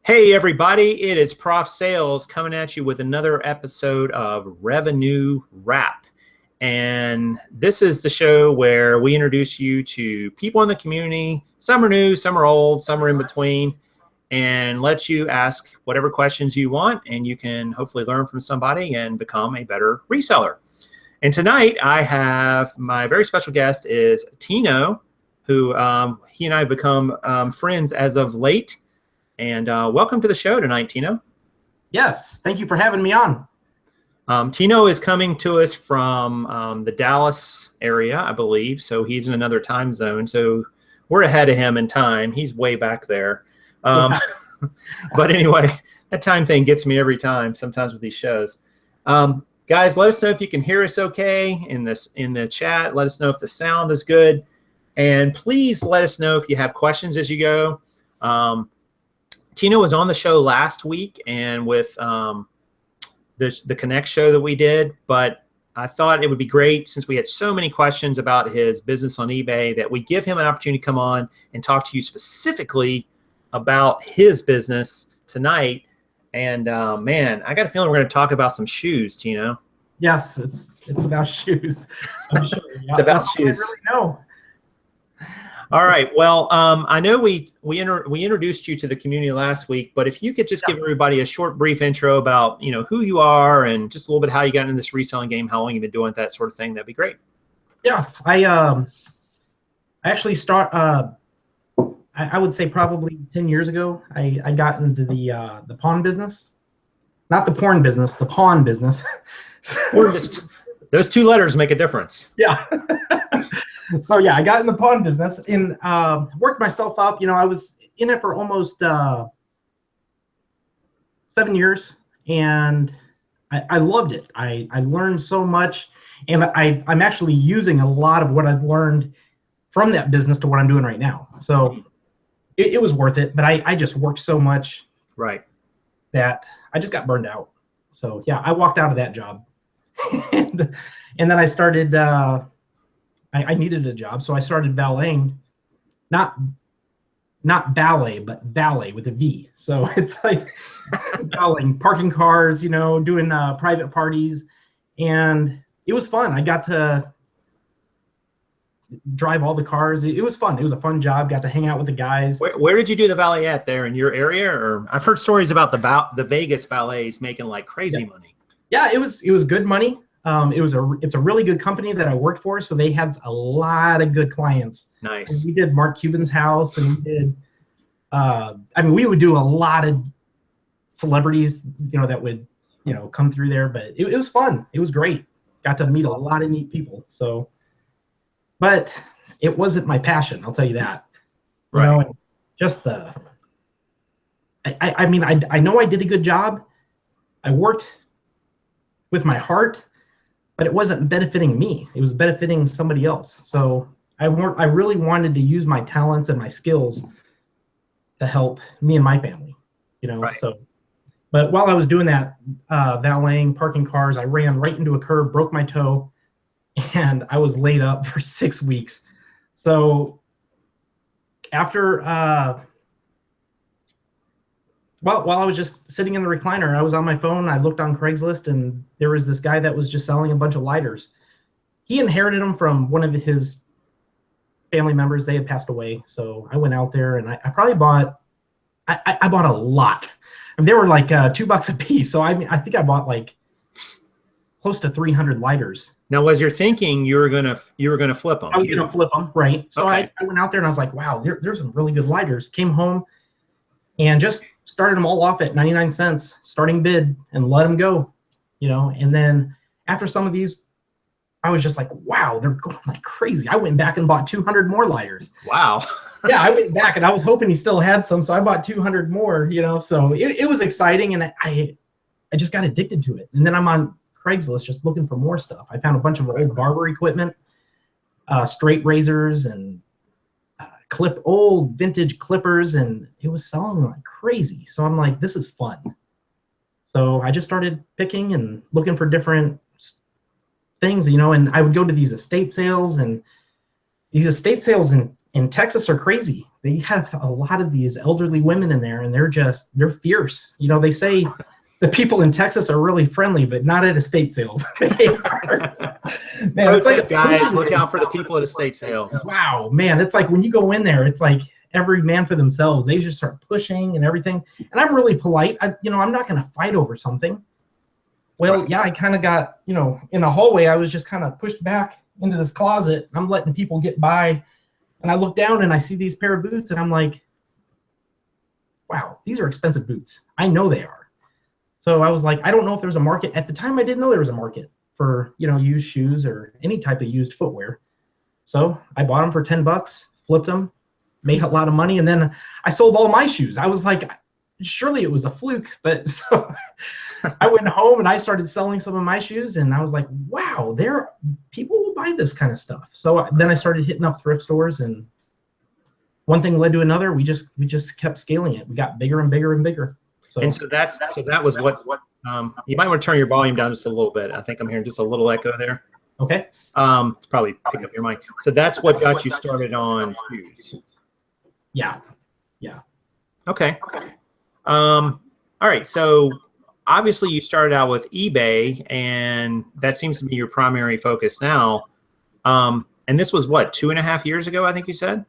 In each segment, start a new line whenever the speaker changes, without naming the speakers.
Hey everybody, it is Prof Sales coming at you with another episode of Revenue Wrap. And this is the show where we introduce you to people in the community. Some are new, some are old, some are in between, and let you ask whatever questions you want, and you can hopefully learn from somebody and become a better reseller. And tonight I have my very special guest is Tino, who he and I have become friends as of late. And welcome to the show tonight, Tino.
Yes, thank you for having me on.
Tino is coming to us from the Dallas area, I believe. So he's in another time zone. So we're ahead of him in time. He's way back there. But anyway, that time thing gets me every time, sometimes with these shows. Guys, let us know if you can hear us okay in the chat. Let us know if the sound is good. And please let us know if you have questions as you go. Tino was on the show last week and with the Connect show that we did, but I thought it would be great since we had so many questions about his business on eBay that we give him an opportunity to come on and talk to you specifically about his business tonight. And man, I got a feeling we're going to talk about some shoes, Tino.
Yes, it's about shoes. I'm sure.
It's about shoes.
I really know.
All right. Well, I know we introduced you to the community last week, but if you could just give everybody a short, brief intro about who you are and just a little bit how you got into this reselling game, how long you've been doing it, that sort of thing, that'd be great.
Yeah, I actually I would say probably 10 years ago. I got into the pawn business, not the porn business, the pawn business.
Or just those two letters make a difference.
Yeah. So yeah, I got in the pawn business and worked myself up. I was in it for almost 7 years, and I loved it. I learned so much, and I'm actually using a lot of what I've learned from that business to what I'm doing right now. So it was worth it, but I just worked so much that I just got burned out. So yeah, I walked out of that job, and then I started. I needed a job, so I started valeting, not ballet, but valet with a V. So it's like valeting, parking cars, doing private parties, and it was fun. I got to drive all the cars. It was fun. It was a fun job. Got to hang out with the guys.
Where did you do the valet at there in your area? Or I've heard stories about the Vegas valets making like crazy money. Yeah,
it was good money. It's a really good company that I worked for, so they had a lot of good clients.
Nice.
And we did Mark Cuban's house, and we did. We would do a lot of celebrities, that would, come through there. But it was fun. It was great. Got to meet a lot of neat people. So, but it wasn't my passion. I'll tell you that.
Right.
Just I know I did a good job. I worked with my heart, but it wasn't benefiting me. It was benefiting somebody else. So I really wanted to use my talents and my skills to help me and my family,
Right.
So, but while I was doing that, valeting, parking cars, I ran right into a curb, broke my toe, and I was laid up for 6 weeks. So after, while I was just sitting in the recliner, I was on my phone. I looked on Craigslist, and there was this guy that was just selling a bunch of lighters. He inherited them from one of his family members. They had passed away. So I went out there, and I probably bought, I bought a lot. They were like $2 a piece. So I think I bought like close to 300 lighters.
Now, was your thinking you were gonna flip them?
I was gonna flip them, right? So
okay.
I went out there, and I was like, wow, there's some really good lighters. Came home and just started them all off at 99 cents, starting bid, and let them go, And then after some of these, I was just like, wow, they're going like crazy. I went back and bought 200 more lighters.
Wow.
Yeah, I went back, and I was hoping he still had some, so I bought 200 more, So it was exciting, and I just got addicted to it. And then I'm on Craigslist just looking for more stuff. I found a bunch of old barber equipment, straight razors, and old vintage clippers, and it was selling like crazy. So I'm like, this is fun. So I just started picking and looking for different things, and I would go to these estate sales, and these estate sales in Texas are crazy. they have a lot of these elderly women in there, and they're fierce. You know, they say the people in Texas are really friendly, but not at estate sales. They are. Man, it's like
guys, look out for the people at estate sales.
Wow, man, it's like when you go in there, it's like every man for themselves. They just start pushing and everything. And I'm really polite. I'm not going to fight over something. Well, yeah, I kind of got, in a hallway, I was just kind of pushed back into this closet. I'm letting people get by. And I look down and I see these pair of boots and I'm like, wow, these are expensive boots. I know they are. So I was like, I don't know if there's a market. At the time, I didn't know there was a market for, used shoes or any type of used footwear. So I bought them for $10, flipped them, made a lot of money. And then I sold all my shoes. I was like, surely it was a fluke. But so I went home and I started selling some of my shoes. And I was like, wow, people will buy this kind of stuff. So then I started hitting up thrift stores, and one thing led to another. We just kept scaling it. We got bigger and bigger and bigger. So
that was what you might want to turn your volume down just a little bit. I think I'm hearing just a little echo there.
Okay.
It's probably picking up your mic. So that's what got you started on shoes.
Yeah.
Okay. All right. So obviously you started out with eBay, and that seems to be your primary focus now. And this was what, 2.5 years ago, I think you said?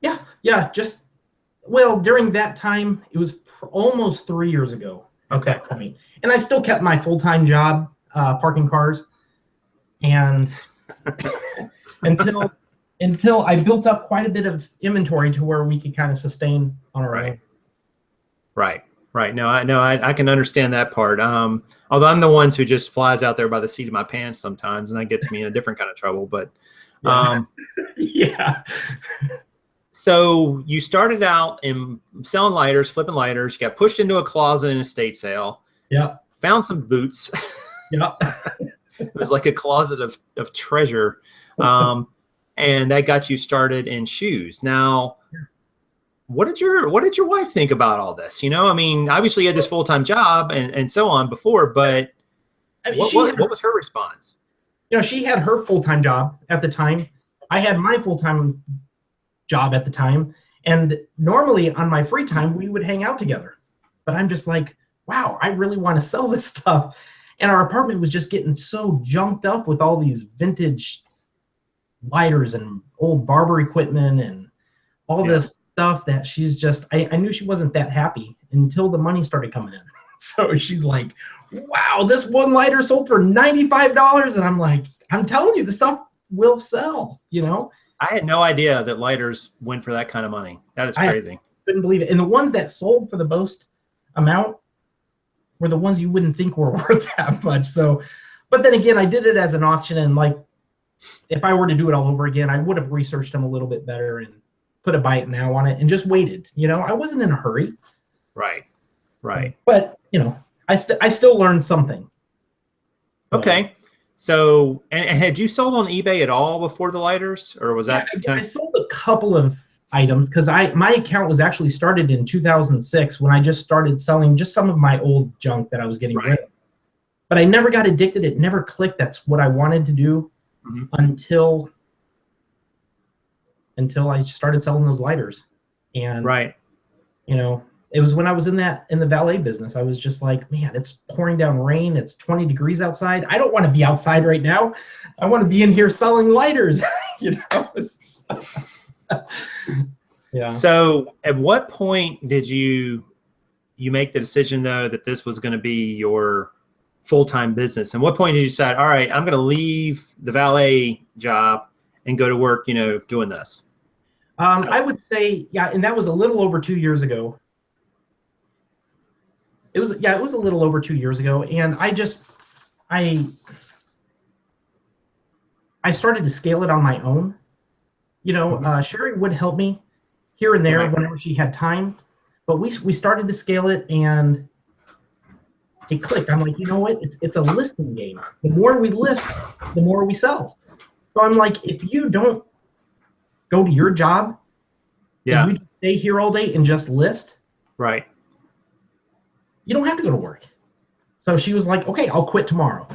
Yeah. During that time, it was almost 3 years ago at that point. And I still kept my full-time job, parking cars. And until I built up quite a bit of inventory to where we could kind of sustain on our own.
Right. No, I can understand that part. Although I'm the ones who just flies out there by the seat of my pants sometimes, and that gets me in a different kind of trouble. But
yeah.
So you started out in selling lighters, flipping lighters. You got pushed into a closet in an estate sale.
Yeah.
Found some boots.
Yeah.
It was like a closet of treasure. And that got you started in shoes. Now, what did your wife think about all this? I mean, obviously you had this full-time job and so on before, but what was her response?
She had her full-time job at the time. I had my full-time job at the time. And normally on my free time, we would hang out together. But I'm just like, wow, I really want to sell this stuff. And our apartment was just getting so junked up with all these vintage lighters and old barber equipment and all this stuff that she's just, I knew she wasn't that happy until the money started coming in. So she's like, wow, this one lighter sold for $95. And I'm like, I'm telling you, the stuff will sell,
I had no idea that lighters went for that kind of money. That is crazy.
I couldn't believe it. And the ones that sold for the most amount were the ones you wouldn't think were worth that much. So, but then again, I did it as an auction, and like, if I were to do it all over again, I would have researched them a little bit better and put a buy it now on it and just waited. I wasn't in a hurry.
Right.
So, but I still learned something.
Okay. So, and had you sold on eBay at all before the lighters, or was that?
I sold a couple of items because my account was actually started in 2006 when I just started selling just some of my old junk that I was getting rid of. But I never got addicted. It never clicked. That's what I wanted to do until I started selling those lighters. And it was when I was in the valet business. I was just like, man, it's pouring down rain. It's 20 degrees outside. I don't want to be outside right now. I want to be in here selling lighters. Yeah. So
at what point did you make the decision, though, that this was going to be your full-time business? And what point did you decide, all right, I'm going to leave the valet job and go to work, doing this?
I would say, and that was a little over 2 years ago. It was a little over 2 years ago. And I started to scale it on my own. Sherry would help me here and there whenever she had time, but we started to scale it, and it clicked. I'm like, you know what? It's a listing game. The more we list, the more we sell. So I'm like, if you don't go to your job, and you stay here all day and just list,
right?
You don't have to go to work. So she was like, okay, I'll quit tomorrow.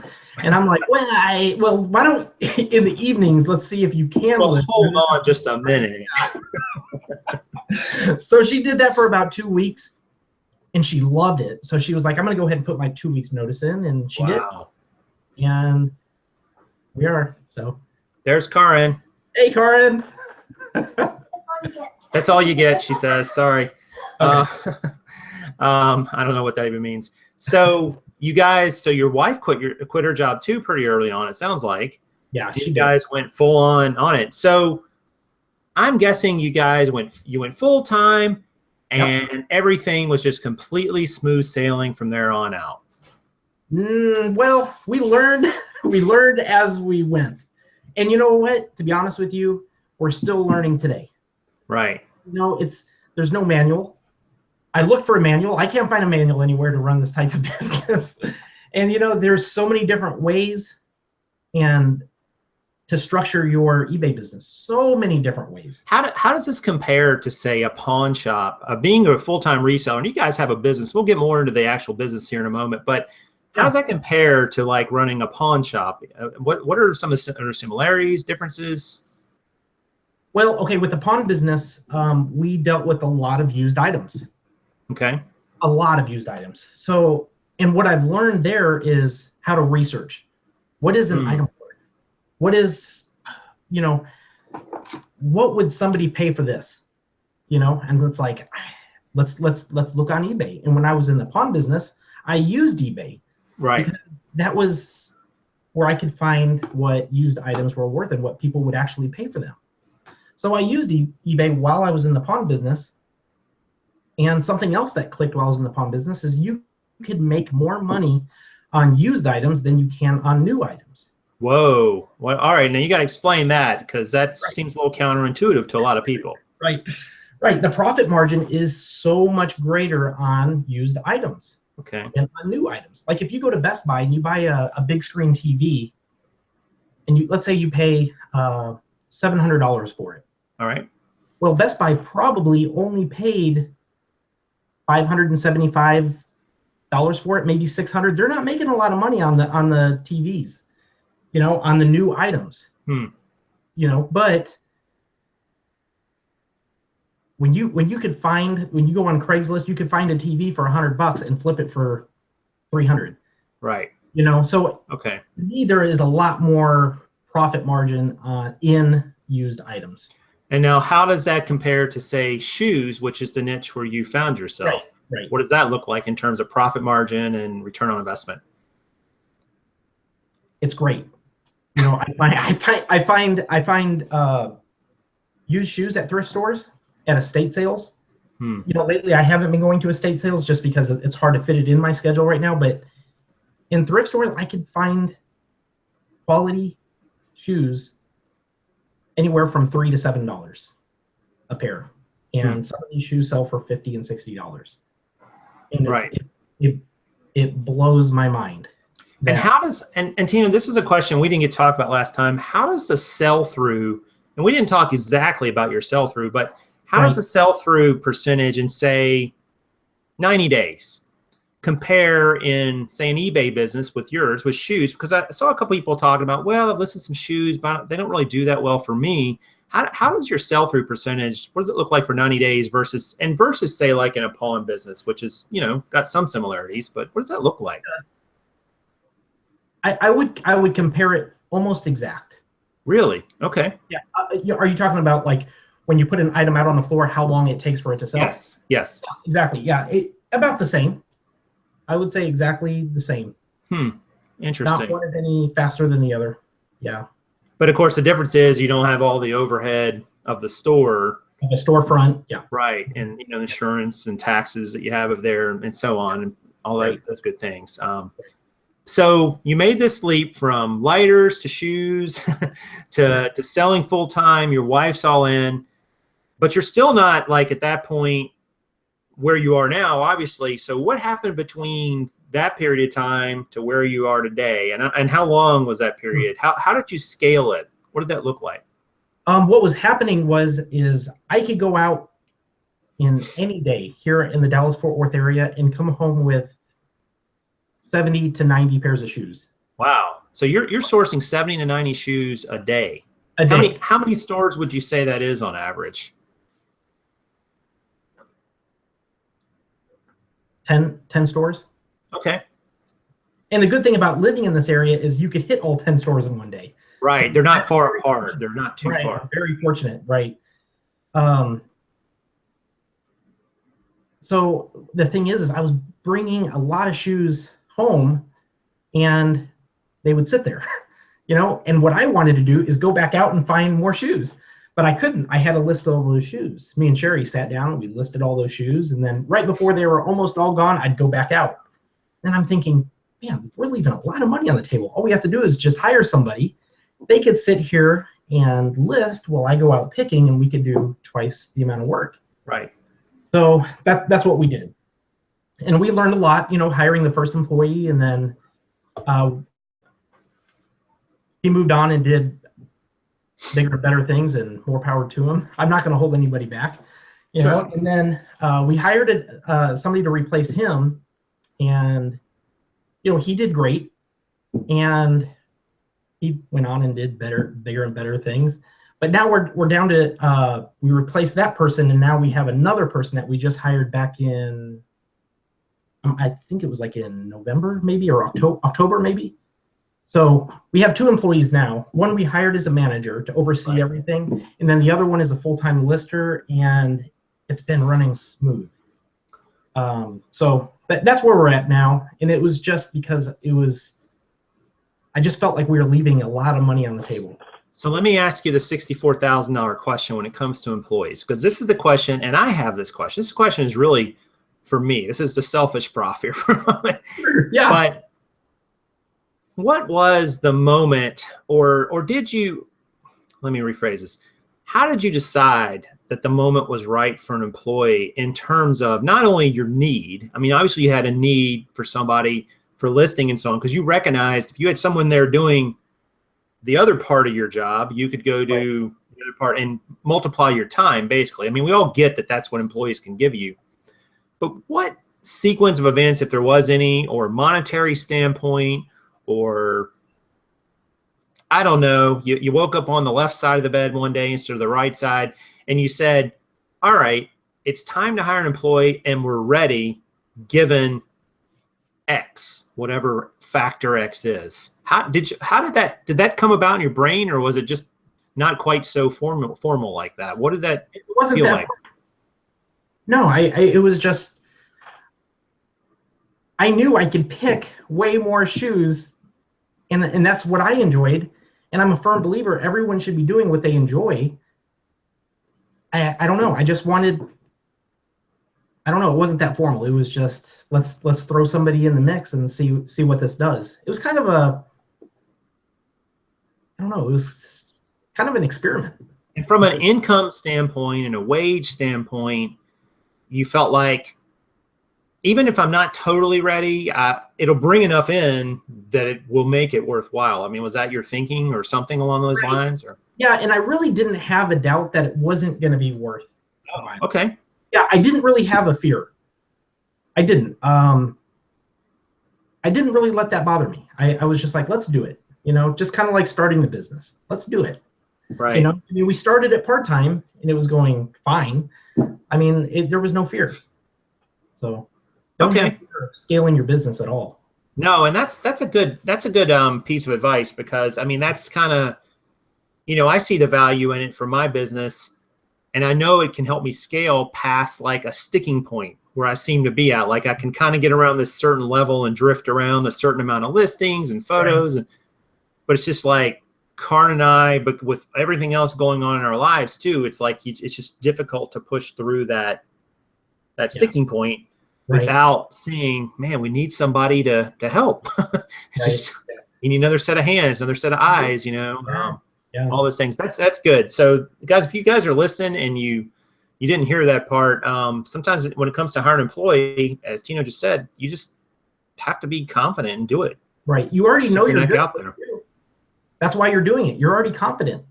And I'm like, well, why don't, in the evenings, let's see if you can.
Well, hold on just a minute.
So she did that for about 2 weeks, and she loved it. So she was like, I'm going to go ahead and put my 2 weeks notice in, and she did. And we are, so.
There's Karin.
Hey, Karin.
That's all you get, she says. Sorry.
Okay.
I don't know what that even means. So you guys, so your wife quit her job too pretty early on, it sounds like.
Yeah,
you guys went full on it. So I'm guessing you went full time, and everything was just completely smooth sailing from there on out.
Well, we learned as we went. And you know what? To be honest with you, we're still learning today.
Right.
You know, there's no manual. I looked for a manual. I can't find a manual anywhere to run this type of business. And you know, there's so many different ways and to structure your eBay business. So many different ways.
How does this compare to, say, a pawn shop? Being a full-time reseller, and you guys have a business. We'll get more into the actual business here in a moment, but how does that compare to like running a pawn shop? What are some of the similarities, differences?
Well, okay, with the pawn business, we dealt with a lot of used items.
Okay.
A lot of used items. So, and what I've learned there is how to research. What is an item worth? What is, you know, what would somebody pay for this? You know, and it's like, let's look on eBay. And when I was in the pawn business, I used eBay.
Right.
Because that was where I could find what used items were worth and what people would actually pay for them. So I used eBay while I was in the pawn business. And something else that clicked while I was in the pawn business is you could make more money on used items than you can on new items.
Whoa. Well, all right. Now you got to explain that, because that seems a little counterintuitive to a lot of people.
Right. Right. The profit margin is so much greater on used items.
Okay.
And on new items. Like if you go to Best Buy and you buy a big screen TV, and let's say you pay $700 for it.
All right.
Well, Best Buy probably only paid $575 for it, maybe $600. They're not making a lot of money on the TVs, you know, on the new items. You know, but when you go on Craigslist, you could find a TV for $100 and flip it for $300.
Right.
You know, so
okay.
To me, there is a lot more profit margin in used items.
And now, how does that compare to, say, shoes, which is the niche where you found yourself?
Right.
What does that look like in terms of profit margin and return on investment?
It's great. You know, I find used shoes at thrift stores, at estate sales. You know, lately I haven't been going to estate sales just because it's hard to fit it in my schedule right now. But in thrift stores, I could find quality shoes anywhere from $3 to $7 a pair, and some of these shoes sell for $50 and $60. And it blows my mind.
And how does and Tino, this is a question we didn't get to talk about last time. How does the sell through? And we didn't talk exactly about your sell through, but how does the sell through percentage in, say, 90 days compare in, say, an eBay business with yours, with shoes? Because I saw a couple people talking about, well, I've listed some shoes, but they don't really do that well for me. How does your sell-through percentage, what does it look like for 90 days versus say, like in a pawn business, which is, you know, got some similarities, but what does that look like?
I would compare it almost exact.
Really? Okay.
Yeah. Are you talking about like when you put an item out on the floor, how long it takes for it to sell?
Yes. Yes.
Yeah, exactly. Yeah. About the same. I would say exactly the same.
Interesting.
Not one is any faster than the other. Yeah.
But of course, the difference is you don't have all the overhead of the store.
The storefront. Yeah.
Right. And, you know, insurance and taxes that you have of there and so on, and all those good things. So you made this leap from lighters to shoes to selling full time. Your wife's all in, but you're still not like at that point where you are now, obviously. So what happened between that period of time to where you are today, and how long was that period? How did you scale it? What did that look like?
What was happening is I could go out in any day here in the Dallas-Fort Worth area and come home with 70 to 90 pairs of shoes.
Wow. So you're sourcing 70 to 90 shoes a day.
A day.
How many stores would you say that is on average?
10 stores.
Okay.
And the good thing about living in this area is you could hit all 10 stores in one day.
Right. They're not far apart. They're not too far.
Very fortunate. Right. So the thing is I was bringing a lot of shoes home and they would sit there, you know, and what I wanted to do is go back out and find more shoes, but I couldn't. I had a list of all those shoes. Me and Sherry sat down and we listed all those shoes. And then right before they were almost all gone, I'd go back out. And I'm thinking, man, we're leaving a lot of money on the table. All we have to do is just hire somebody. They could sit here and list while I go out picking, and we could do twice the amount of work.
Right.
So that's what we did. And we learned a lot, you know, hiring the first employee, and then he moved on and did bigger, better things, and more power to him. I'm not going to hold anybody back, you know. And then we hired somebody to replace him, and you know, he did great, and he went on and did bigger and better things. But now we're down to we replaced that person, and now we have another person that we just hired back in I think it was like in November maybe, or October maybe. So we have 2 employees now. One we hired as a manager to oversee everything, and then the other one is a full-time lister, and it's been running smooth. So that's where we're at now, and it was just because I just felt like we were leaving a lot of money on the table.
So let me ask you the $64,000 question when it comes to employees, because this is the question, and I have this question. This question is really for me. This is the selfish prof here for a moment.
Yeah.
But what was the moment, or did you, let me rephrase this. How did you decide that the moment was right for an employee in terms of not only your need? I mean, obviously you had a need for somebody for listing and so on, because you recognized if you had someone there doing the other part of your job, you could go do the other part and multiply your time, basically. I mean, we all get that that's what employees can give you. But what sequence of events, if there was any, or monetary standpoint, or I don't know, you woke up on the left side of the bed one day instead of the right side, and you said, all right, it's time to hire an employee, and we're ready given X, whatever factor X is. How did that come about in your brain, or was it just not quite so formal like that? What did that feel like?
No, it was just, I knew I could pick way more shoes, and that's what I enjoyed. And I'm a firm believer everyone should be doing what they enjoy. I don't know. I just wanted, I don't know. It wasn't that formal. It was just, let's throw somebody in the mix and see what this does. It was kind of a, I don't know. It was kind of an experiment.
And from an income standpoint and a wage standpoint, you felt like, even if I'm not totally ready, it'll bring enough in that it will make it worthwhile. I mean, was that your thinking or something along those lines? Or?
Yeah, and I really didn't have a doubt that it wasn't going to be worth.
Oh, okay.
Yeah, I didn't really have a fear. I didn't. I didn't really let that bother me. I was just like, let's do it. You know, just kind of like starting the business. Let's do it.
Right.
You know, I mean, we started it part-time and it was going fine. I mean, there was no fear. So don't have fear of scaling your business at all.
No, and that's a good piece of advice, because I mean, that's kind of, you know, I see the value in it for my business, and I know it can help me scale past like a sticking point where I seem to be at. Like I can kind of get around this certain level and drift around a certain amount of listings and photos, but it's just like Karn and I, but with everything else going on in our lives too, it's like it's just difficult to push through that sticking point without seeing, man, we need somebody to help. It's just, you need another set of hands, another set of eyes, you know, all those things. That's good. So guys, if you guys are listening and you didn't hear that part, sometimes when it comes to hiring an employee, as Tino just said, you just have to be confident and do it.
Right. You already know you're good.
Out there.
That's why you're doing it. You're already confident.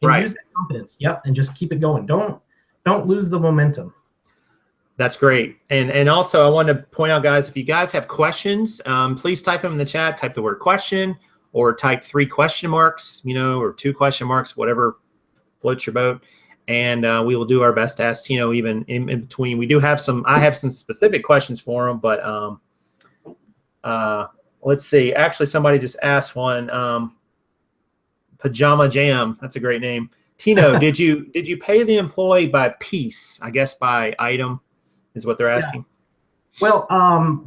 And
right.
Use that confidence. Yep. And just keep it going. Don't lose the momentum.
That's great. And also I want to point out, guys, if you guys have questions, please type them in the chat. Type the word question or type 3 question marks, or 2 question marks, whatever floats your boat. And we will do our best to ask Tino even in between. We do have I have some specific questions for him, but let's see. Actually, somebody just asked one. Pajama Jam. That's a great name. Tino, did you pay the employee by piece? I guess by item is what they're asking.
Yeah. Well,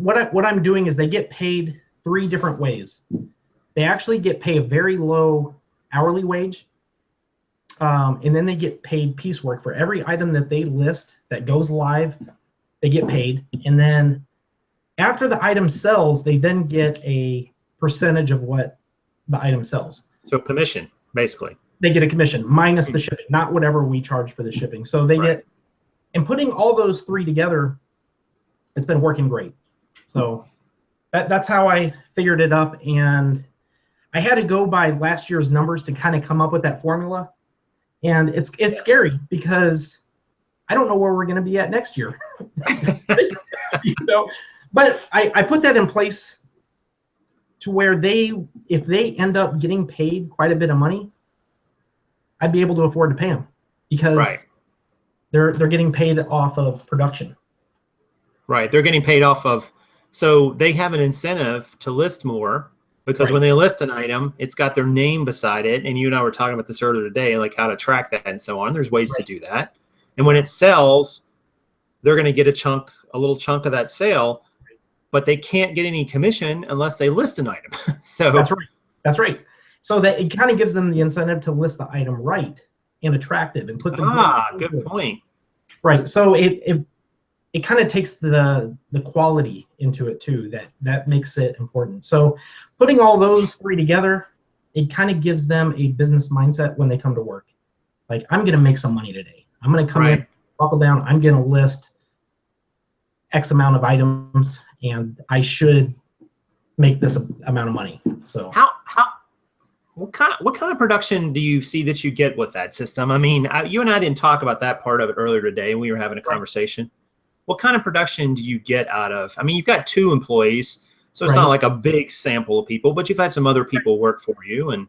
what I'm doing is they get paid 3 different ways. They actually get paid a very low hourly wage, and then they get paid piecework for every item that they list that goes live. They get paid, and then after the item sells, they then get a percentage of what the item sells. So
commission, basically.
They get a commission minus the shipping, not whatever we charge for the shipping. So they get, and putting all those 3 together, it's been working great. So that's how I figured it up. And I had to go by last year's numbers to kind of come up with that formula. And it's scary because I don't know where we're going to be at next year. But I put that in place to where if they end up getting paid quite a bit of money, I'd be able to afford to pay them because they're getting paid off of production. Right.
They're getting paid off of, so they have an incentive to list more because when they list an item, it's got their name beside it. And you and I were talking about this earlier today, like how to track that and so on. There's ways to do that. And when it sells, they're going to get a little chunk of that sale, but they can't get any commission unless they list an item. So
That's right. So that it kind of gives them the incentive to list the item right and attractive and put them.
Good point.
Right. So it kind of takes the quality into it too. That makes it important. So putting all those 3 together, it kind of gives them a business mindset when they come to work. Like, I'm going to make some money today. I'm going to come in, buckle down. I'm going to list X amount of items, and I should make this amount of money. So
what kind of production do you see that you get with that system? I mean, you and I didn't talk about that part of it earlier today when we were having a conversation. What kind of production do you get out of? I mean, you've got 2 employees, so it's not like a big sample of people, but you've had some other people work for you. And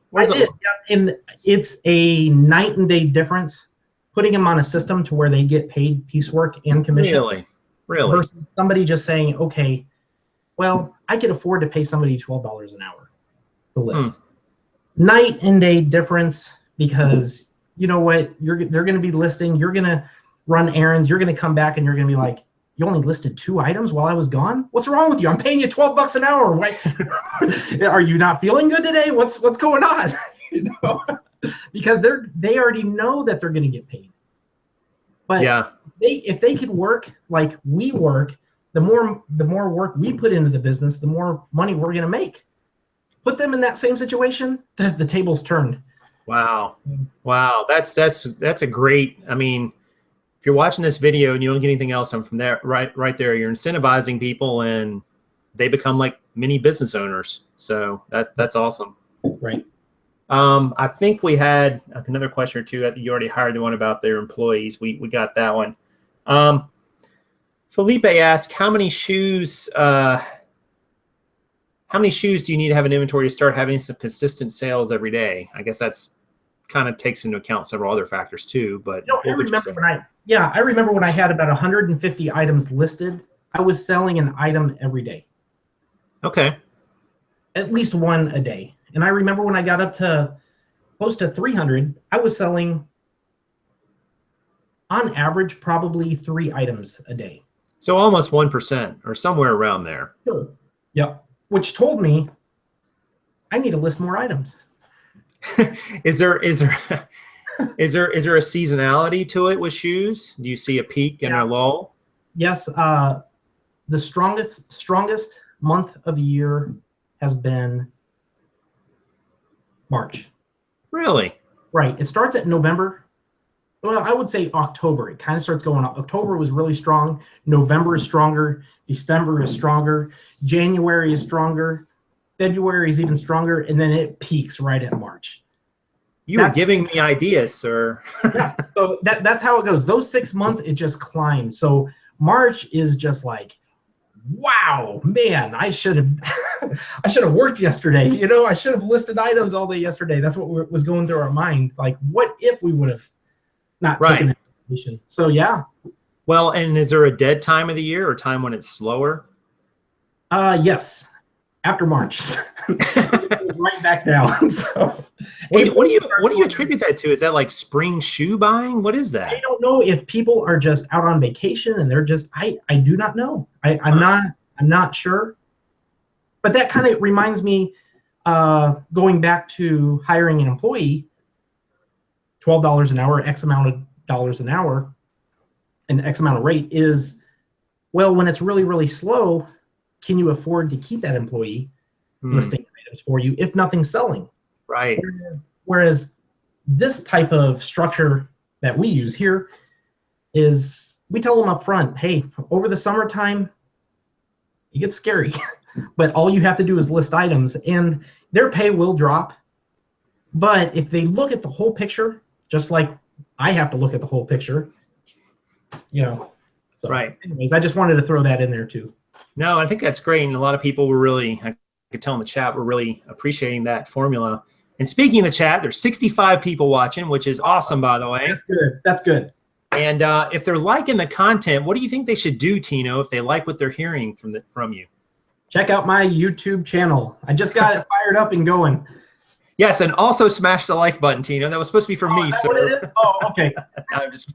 and it's a night and day difference putting them on a system to where they get paid piecework and commission.
Really?
Versus somebody just saying, okay, well, I could afford to pay somebody $12 an hour to list. Night and day difference, because you know what, they're going to be listing, you're going to run errands, you're going to come back and you're going to be like, you only listed 2 items while I was gone? What's wrong with you? I'm paying you $12 an hour. Why? Are you not feeling good today? What's going on? Because they already know that they're going to get paid. But if they could work like we work, the more work we put into the business, the more money we're going to make. Put them in that same situation, the table's turned.
Wow. That's a great, I mean, if you're watching this video and you don't get anything else, I'm from there, right there, you're incentivizing people and they become like mini business owners. So that's awesome.
Right.
I think we had another question or 2. You already hired the one about their employees. We got that one. Felipe asked, how many shoes do you need to have an inventory to start having some consistent sales every day? I guess that's kind of takes into account several other factors too, but
I remember when I had about 150 items listed, I was selling an item every day.
Okay.
At least 1 a day. And I remember when I got up to close to 300, I was selling on average probably 3 items a day.
So almost 1% or somewhere around there.
Sure. Yeah. Which told me I need to list more items.
Is there a seasonality to it with shoes? Do you see a peak and a lull?
Yes. The strongest month of the year has been March.
Really?
Right. It starts at November. Well, I would say October. It kind of starts going up. October was really strong. November is stronger. December is stronger. January is stronger. February is even stronger. And then it peaks right at March.
You were giving me ideas, sir.
Yeah. So that's how it goes. Those 6 months, it just climbs. So March is just like, wow, man, I should have I should have worked yesterday. You know, I should have listed items all day yesterday. That's what was going through our mind. Like, what if we would have not taken that vacation? So yeah.
Well, and is there a dead time of the year or time when it's slower?
Yes. After March. Right back down. So
what do you attribute that to? Is that like spring shoe buying? What is that?
I don't know if people are just out on vacation and they're just I do not know. I'm not sure. But that kind of reminds me, going back to hiring an employee, $12 an hour, X amount of dollars an hour, and X amount of rate is, well, when it's really, really slow, can you afford to keep that employee listing items for you if nothing's selling?
Right.
Whereas this type of structure that we use here is we tell them up front, hey, over the summertime, it gets scary, but all you have to do is list items and their pay will drop. But if they look at the whole picture, just like I have to look at the whole picture, you know. So
right.
Anyways, I just wanted to throw that in there too.
No, I think that's great. And a lot of people were really, I could tell in the chat, were really appreciating that formula. And speaking of the chat, there's 65 people watching, which is awesome, by the way.
That's good. That's good.
And if they're liking the content, what do you think they should do, Tino, if they like what they're hearing from you?
Check out my YouTube channel. I just got it fired up and going.
Yes, and also smash the like button, Tino. That was supposed to be for me,
is that
sir.
What it is? Oh, okay.
I'm just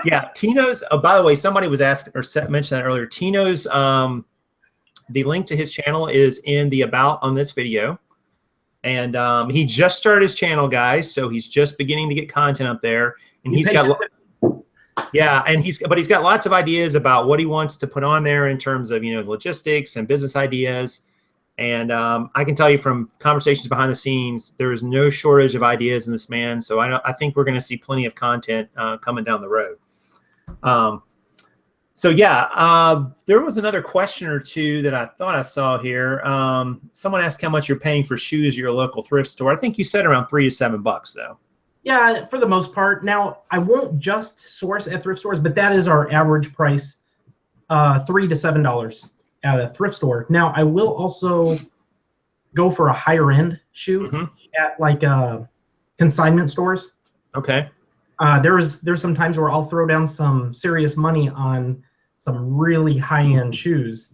yeah, Tino's. Oh, by the way, somebody was asked or mentioned that earlier. Tino's. The link to his channel is in the about on this video, and he just started his channel, guys. So he's just beginning to get content up there, and he's got. Yeah, and he's got lots of ideas about what he wants to put on there in terms of logistics and business ideas. And I can tell you from conversations behind the scenes, there is no shortage of ideas in this man. So I think we're going to see plenty of content coming down the road. So yeah, there was another question or two that I thought I saw here. Someone asked how much you're paying for shoes at your local thrift store. I think you said around $3 to $7 though.
Yeah, for the most part. Now, I won't just source at thrift stores, but that is our average price, $3 to $7 at a thrift store. Now, I will also go for a higher end shoe at like consignment stores.
Okay.
There's some times where I'll throw down some serious money on some really high end shoes.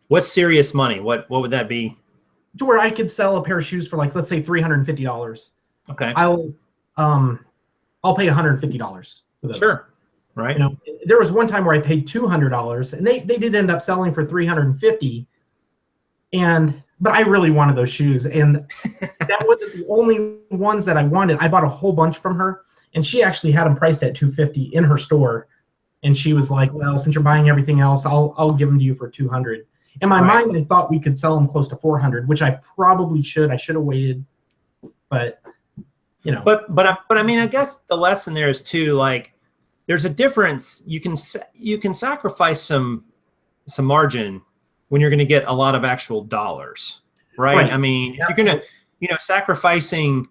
What's serious money? What would that be?
To where I could sell a pair of shoes for like, let's say $350.
Okay.
I'll pay $150 for those.
Sure. Right.
There was one time where I paid $200, and they did end up selling for $350. But I really wanted those shoes, and that wasn't the only ones that I wanted. I bought a whole bunch from her, and she actually had them priced at $250 in her store. And she was like, "Well, since you're buying everything else, I'll give them to you for $200." In my mind, I thought we could sell them close to $400, which I probably should. I should have waited, but But I mean, I guess the lesson there is too, like, there's a difference. You can sacrifice some margin when you're going to get a lot of actual dollars, right? I mean, if you're going to, sacrificing,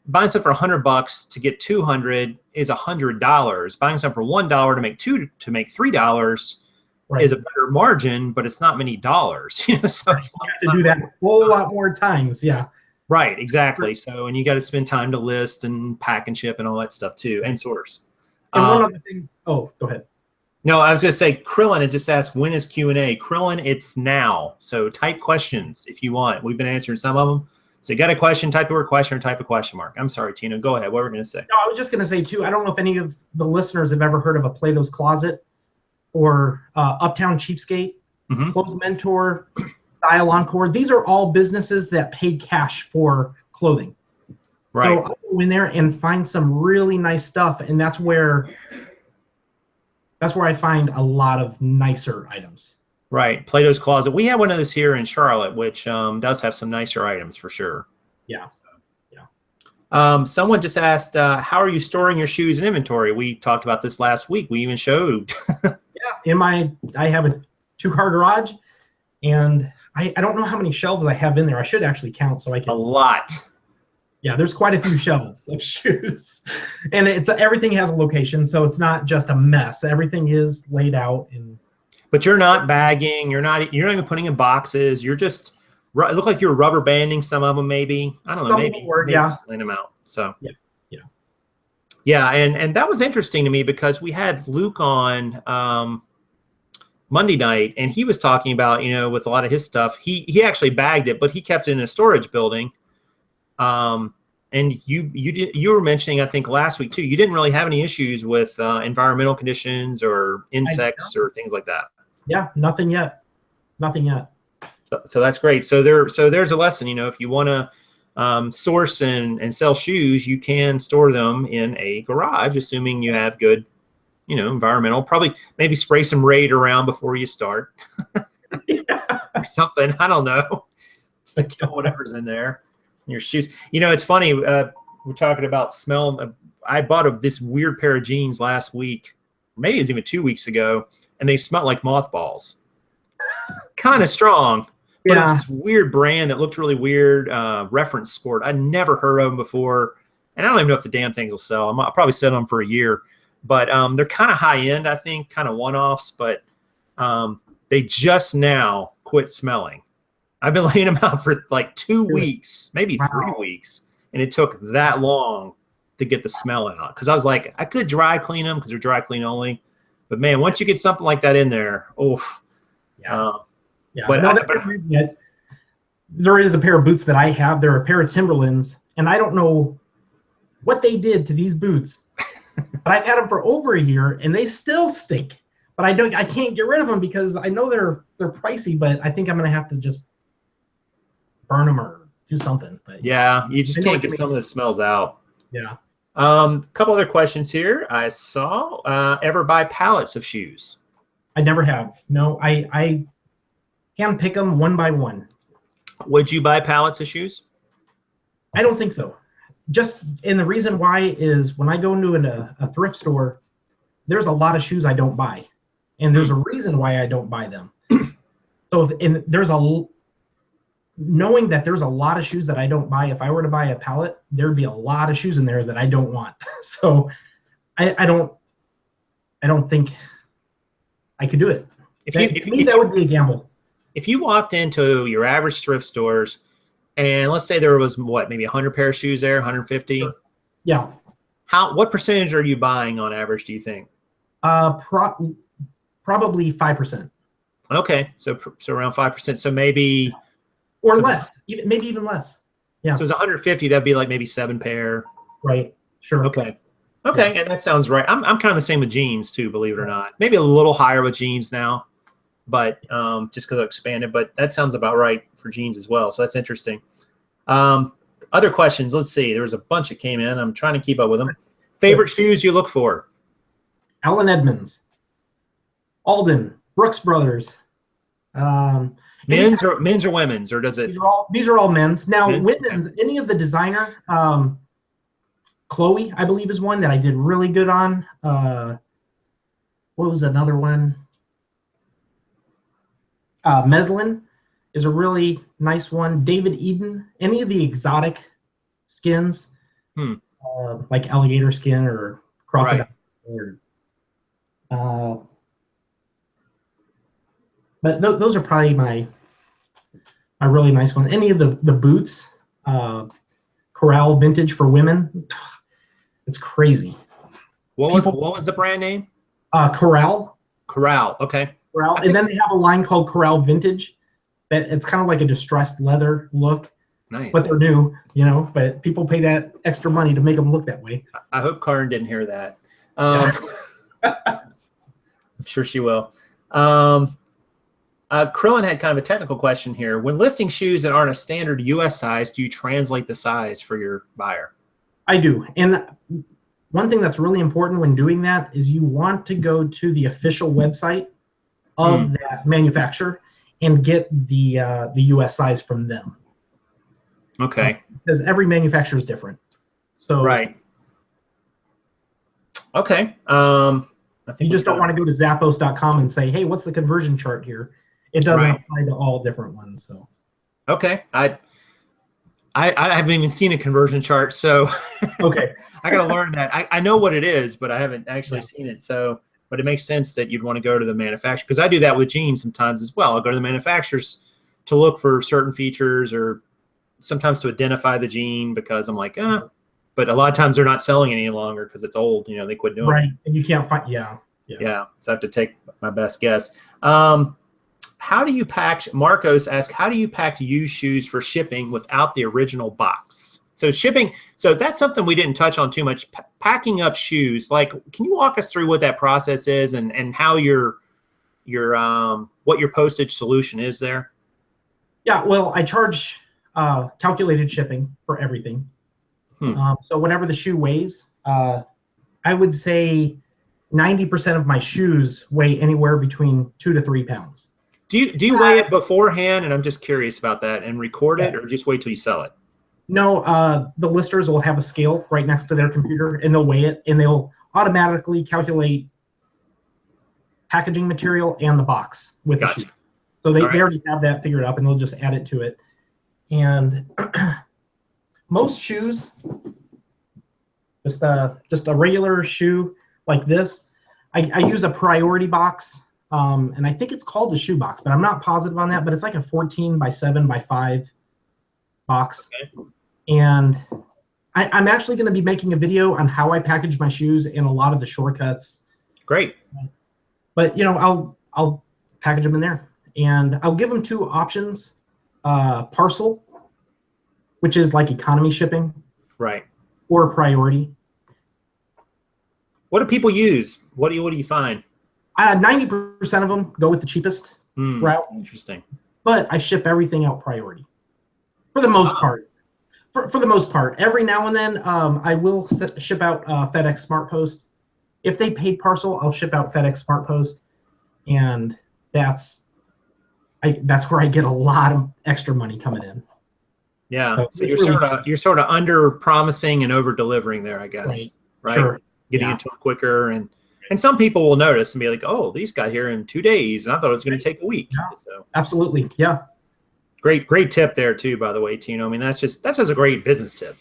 buying stuff for $100 to get $200 is $100. Buying stuff for $1 to make $3 is a better margin, but it's not many dollars. So it's you have to do that a whole lot more times. Yeah.
Right, exactly. So, and you got to spend time to list and pack and ship and all that stuff too, and source.
And one other thing. Oh, go ahead.
No, I was going to say, Krillin had just asked, when is Q&A? Krillin, it's now. So type questions if you want. We've been answering some of them. So you got a question, type the word question or type a question mark. I'm sorry, Tino. Go ahead. What were we going to say?
No, I was just going to say too, I don't know if any of the listeners have ever heard of a Plato's Closet or Uptown Cheapskate, Clothes Mentor, Style Encore. These are all businesses that pay cash for clothing. Right. So I'll go in there and find some really nice stuff, and that's where I find a lot of nicer items.
Right. Plato's Closet. We have one of those here in Charlotte, which does have some nicer items for sure.
Yeah.
Someone just asked, how are you storing your shoes in inventory? We talked about this last week. We even showed.
I have a 2-car garage, and I don't know how many shelves I have in there. I should actually count so I can.
A lot.
Yeah, there's quite a few shelves of shoes, and everything has a location, so it's not just a mess. Everything is laid out.
But you're not bagging. You're not even putting in boxes. You're just. It looked like you were rubber banding some of them. Maybe I don't know. Maybe just laying them out. So yeah, and that was interesting to me because we had Luke on Monday night, and he was talking about, with a lot of his stuff, he actually bagged it, but he kept it in a storage building. And you were mentioning, I think last week too, you didn't really have any issues with environmental conditions or insects or things like that.
Yeah, nothing yet.
So that's great. So there's a lesson. If you want to source and sell shoes, you can store them in a garage, assuming you have good, environmental. Probably maybe spray some Raid around before you start, or something. I don't know. Just to kill whatever's in there. Your shoes. It's funny. We're talking about smell. I bought this weird pair of jeans last week. Maybe it was even 2 weeks ago, and they smelled like mothballs. Kind of strong. But it's this weird brand that looked really weird. Reference Sport. I'd never heard of them before, and I don't even know if the damn things will sell. I'll probably sell them for a year, but they're kind of high end, I think, kind of one-offs. But they just now quit smelling. I've been laying them out for like 2 weeks, maybe 3 weeks, and it took that long to get the smell out. Because I was like, I could dry clean them because they're dry clean only, but man, once you get something like that in there, oof.
But there is a pair of boots that I have. They're a pair of Timberlands, and I don't know what they did to these boots, but I've had them for over a year, and they still stink. But I can't get rid of them because I know they're pricey. But I think I'm gonna have to just burn them or do something. But
yeah, you just can't get some of the smells out.
Yeah.
Couple other questions here. I saw ever buy pallets of shoes?
I never have. No, I can pick them one by one.
Would you buy pallets of shoes?
I don't think so. And the reason why is when I go into a thrift store, there's a lot of shoes I don't buy, and there's a reason why I don't buy them. So knowing that there's a lot of shoes that I don't buy, if I were to buy a pallet, there'd be a lot of shoes in there that I don't want. So I don't think I could do it. To me, that would be a gamble.
If you walked into your average thrift stores, and let's say there was maybe 100 pair of shoes there, 150. Sure.
Yeah.
What percentage are you buying on average, do you think?
Probably 5%.
Okay, so around 5%. So maybe
or less, maybe even less. Yeah.
So it's 150. That'd be like maybe 7 pair.
Right. Sure.
Okay. Yeah. And that sounds right. I'm kind of the same with jeans too, believe it or not. Maybe a little higher with jeans now, but just because I expanded. But that sounds about right for jeans as well. So that's interesting. Other questions. Let's see. There was a bunch that came in. I'm trying to keep up with them. Favorite shoes you look for?
Allen Edmonds, Alden, Brooks Brothers.
Men's or women's, or does it?
These are all men's. Now,
men's?
Women's, any of the designer, Chloe, I believe, is one that I did really good on. What was another one? Meslin is a really nice one. David Eden, any of the exotic skins, like alligator skin or crocodile. Right. But those are probably my really nice ones. Any of the boots, Corral Vintage for women, it's crazy.
What was the brand name?
Corral.
Corral. Okay.
Corral, and then they have a line called Corral Vintage. That it's kind of like a distressed leather look.
Nice.
But they're new, But people pay that extra money to make them look that way.
I hope Karen didn't hear that. I'm sure she will. Krillin had kind of a technical question here. When listing shoes that aren't a standard U.S. size, do you translate the size for your buyer?
I do. And one thing that's really important when doing that is you want to go to the official website of that manufacturer and get the U.S. size from them.
Okay.
Because every manufacturer is different. So
right. Okay.
I think you just don't want to go to Zappos.com and say, "Hey, what's the conversion chart here?" It doesn't apply to all different ones. So.
Okay. I haven't even seen a conversion chart, so
Okay.
I got to learn that. I know what it is, but I haven't actually
Yeah.
seen it. So, but it makes sense that you'd want to go to the manufacturer, because I do that with jeans sometimes as well. I'll go to the manufacturers to look for certain features, or sometimes to identify the jean, because I'm like, but a lot of times they're not selling any longer because it's old. You know, they quit doing it.
Right, and you can't find. Yeah.
So I have to take my best guess. How do you pack? Marcos asked, how do you pack used shoes for shipping without the original box? So shipping, so that's something we didn't touch on too much. Packing up shoes, like, can you walk us through what that process is, and how what your postage solution is there?
Yeah, well, I charge calculated shipping for everything. So whatever the shoe weighs, I would say 90% of my shoes weigh anywhere between 2 to 3 pounds.
Do you weigh it beforehand? And I'm just curious about that, and record it,
Yes.
or just wait till you sell it?
No, the listers will have a scale right next to their computer, and they'll weigh it, and they'll automatically calculate packaging material and the box with the shoe. So they already have that figured up, and they'll just add it to it. And most shoes, just a regular shoe like this, I use a priority box, and I think it's called a shoe box, but I'm not positive on that. But it's like a 14 by 7 by 5 box. Okay. And I'm actually going to be making a video on how I package my shoes and a lot of the shortcuts.
Great.
But I'll package them in there, and I'll give them 2 options: parcel, which is like economy shipping,
right,
or priority.
What do people use? What do you find?
90% of them go with the cheapest route.
Interesting.
But I ship everything out priority for the most part. For the most part, every now and then I will ship out FedEx Smart Post. If they paid parcel, I'll ship out FedEx Smart Post, and that's where I get a lot of extra money coming in.
Yeah, so you're sort of under promising and over delivering there, I guess. Right.
Sure.
Getting into it quicker, and some people will notice and be like, "Oh, these got here in 2 days, and I thought it was going to take a week."
Yeah,
so
absolutely, yeah.
Great tip there too, by the way, Tino. I mean, that's just a great business tip,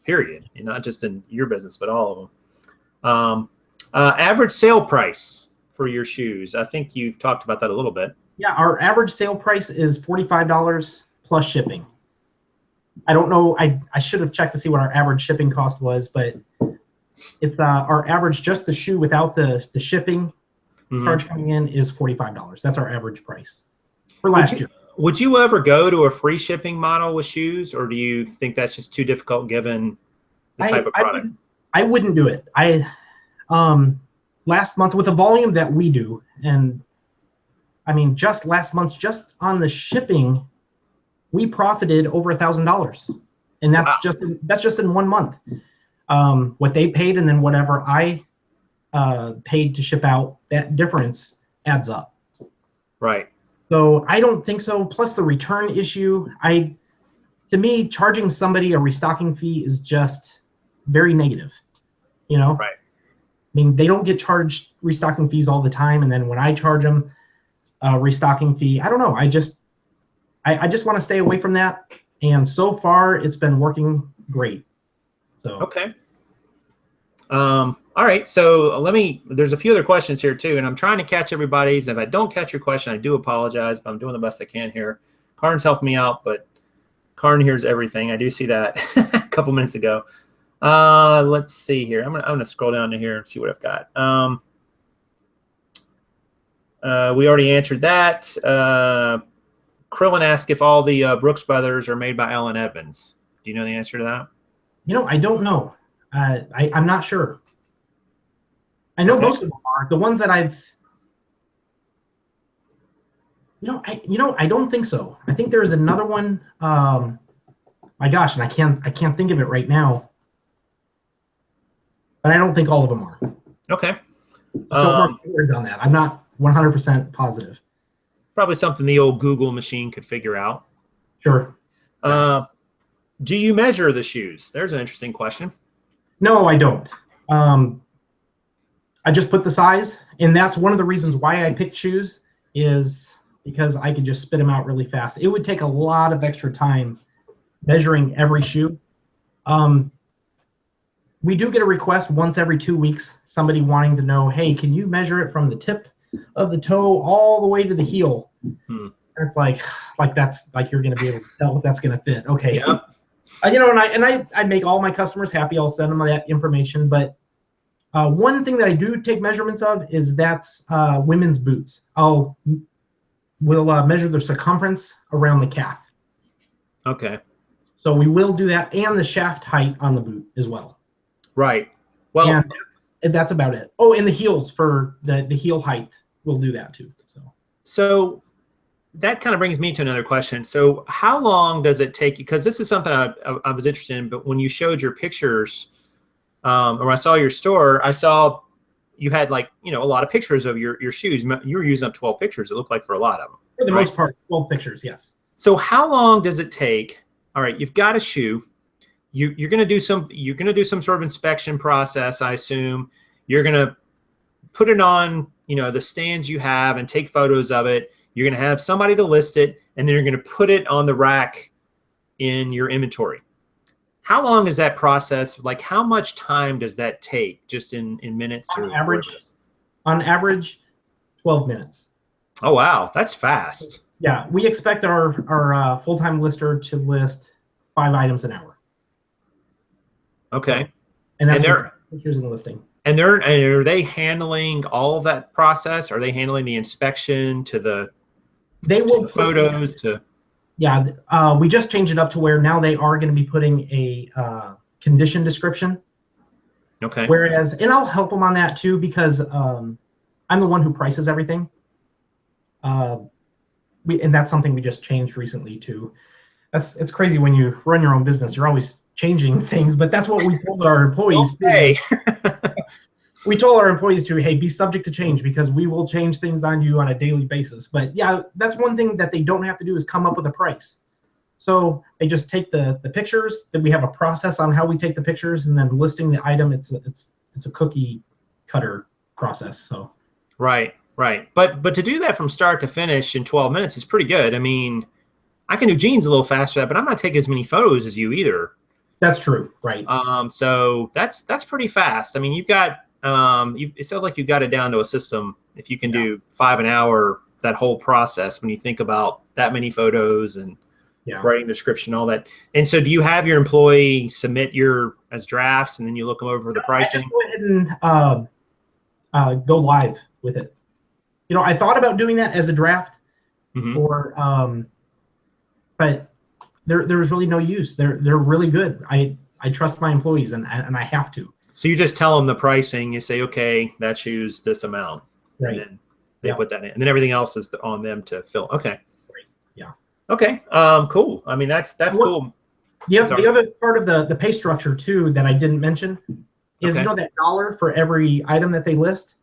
period. And not just in your business, but all of them. Average sale price for your shoes. I think you've talked about that a little bit.
Yeah, our average sale price is $45 plus shipping. I don't know. I should have checked to see what our average shipping cost was, but it's our average, just the shoe without the shipping charge coming in, is $45. That's our average price for last year.
Would you ever go to a free shipping model with shoes, or do you think that's just too difficult given the type of product?
I wouldn't do it. Last month, with the volume that we do, and I mean, just last month, just on the shipping, we profited over $1,000, and that's just in 1 month. What they paid, and then whatever I paid to ship out, that difference adds up.
Right.
So I don't think so. Plus the return issue, to me, charging somebody a restocking fee is just very negative. You know?
Right.
I mean, they don't get charged restocking fees all the time, and then when I charge them a restocking fee, I don't know. I just want to stay away from that. And so far, it's been working great. So
okay. All right. So there's a few other questions here too, and I'm trying to catch everybody's. If I don't catch your question, I do apologize, but I'm doing the best I can here. Karn's helped me out, but Karn hears everything. I do see that a couple minutes ago. Let's see here. I'm gonna scroll down to here and see what I've got. We already answered that. Krillin asked if all the Brooks Brothers are made by Allen Edmonds. Do you know the answer to that?
I don't know. I'm not sure. I know most of them are. The ones that I've, I don't think so. I think there's another one. My gosh, and I can't think of it right now. But I don't think all of them are.
Okay.
Just don't mark words on that. I'm not 100% positive.
Probably something the old Google machine could figure out.
Sure.
Do you measure the shoes? There's an interesting question.
No, I don't. I just put the size, and that's one of the reasons why I picked shoes, is because I could just spit them out really fast. It would take a lot of extra time measuring every shoe. We do get a request once every 2 weeks, somebody wanting to know, hey, can you measure it from the tip of the toe all the way to the heel? And it's like that's like you're going to be able to tell if that's going to fit. Okay.
Yep.
I make all my customers happy. I'll send them that information. But one thing that I do take measurements of is that's women's boots. We'll measure the circumference around the calf.
Okay.
So we will do that, and the shaft height on the boot as well.
Right. Well,
and that's about it. Oh, and the heels for the heel height, we'll do that too.
So that kind of brings me to another question. So how long does it take you? Because this is something I was interested in, but when you showed your pictures, or when I saw your store, I saw you had a lot of pictures of your shoes. You were using up 12 pictures. It looked like for a lot of them.
For the most part, 12 pictures, yes.
So how long does it take? All right, you've got a shoe. You're going to do some sort of inspection process, I assume. You're going to put it on, the stands you have and take photos of it. You're going to have somebody to list it, and then you're going to put it on the rack in your inventory. How long is that process? Like, how much time does that take, just in minutes?
On average, 12 minutes.
Oh, wow. That's fast.
Yeah, we expect our full-time lister to list 5 items an hour.
Okay.
And that's pictures and listing.
And are they handling all of that process? Are they handling the inspection to the photos to?
Yeah, we just changed it up to where now they are going to be putting a condition description.
Okay.
Whereas, and I'll help them on that too, because I'm the one who prices everything. And that's something we just changed recently too. It's crazy when you run your own business. You're always changing things, but that's what we told our employees.
Okay.
We told our employees to, hey, be subject to change, because we will change things on you on a daily basis. But yeah, that's one thing that they don't have to do is come up with a price. So they just take the pictures. Then we have a process on how we take the pictures, and then listing the item. It's a cookie cutter process. So.
Right. But to do that from start to finish in 12 minutes is pretty good. I mean, I can do jeans a little faster, but I'm not taking as many photos as you either.
That's true, right?
So that's pretty fast. I mean, you've got it sounds like you've got it down to a system. If you can do 5 an hour, that whole process, when you think about that many photos and writing the description, all that. And so, do you have your employee submit as drafts, and then you look them over for the pricing?
I just go ahead and go live with it. I thought about doing that as a draft, but there was really no use. They're really good. I trust my employees, and I have to.
So you just tell them the pricing. You say, okay, that shoe's this amount,
right?
And then they put that in, and then everything else is on them to fill. Okay.
Right. Yeah.
Okay. Cool. I mean, that's cool.
Yeah. The other part of the pay structure too that I didn't mention is that $1 for every item that they list.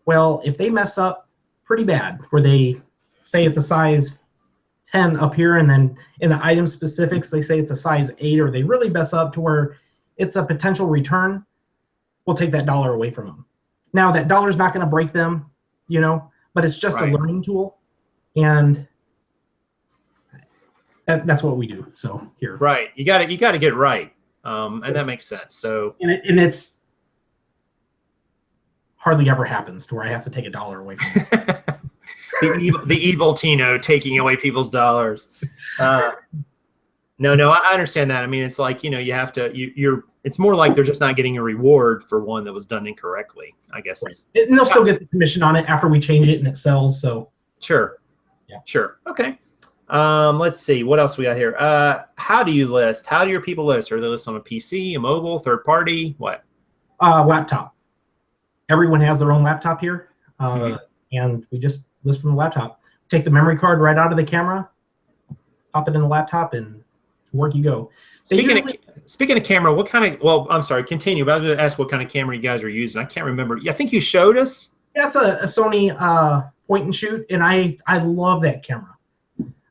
Well, if they mess up pretty bad, where they say it's a size 10 up here, and then in the item specifics they say it's a size 8, or they really mess up to where it's a potential return, we'll take that $1 away from them. Now that $1 is not going to break them, but it's just a learning tool, and that's what we do. So here,
right, you got to get it right, and that makes sense. So
and it's hardly ever happens to where I have to take $1 away from them.
the evil Tino taking away people's dollars. No, I understand that. I mean, it's like, you have to, it's more like they're just not getting a reward for one that was done incorrectly, I guess.
Right. And they'll still get the commission on it after we change it and it sells. So
sure. Yeah. Sure. Okay. Let's see. What else we got here? How do you list? How do your people list? Are they list on a PC, a mobile, third party? What?
Laptop. Everyone has their own laptop here. And we just list from the laptop. Take the memory card right out of the camera, pop it in the laptop, and work you go.
Speaking of camera, what kind of, well, I'm sorry, continue, but I was going to ask what kind of camera you guys are using. I can't remember. I think you showed us.
Yeah, it's a Sony point and shoot, and I love that camera.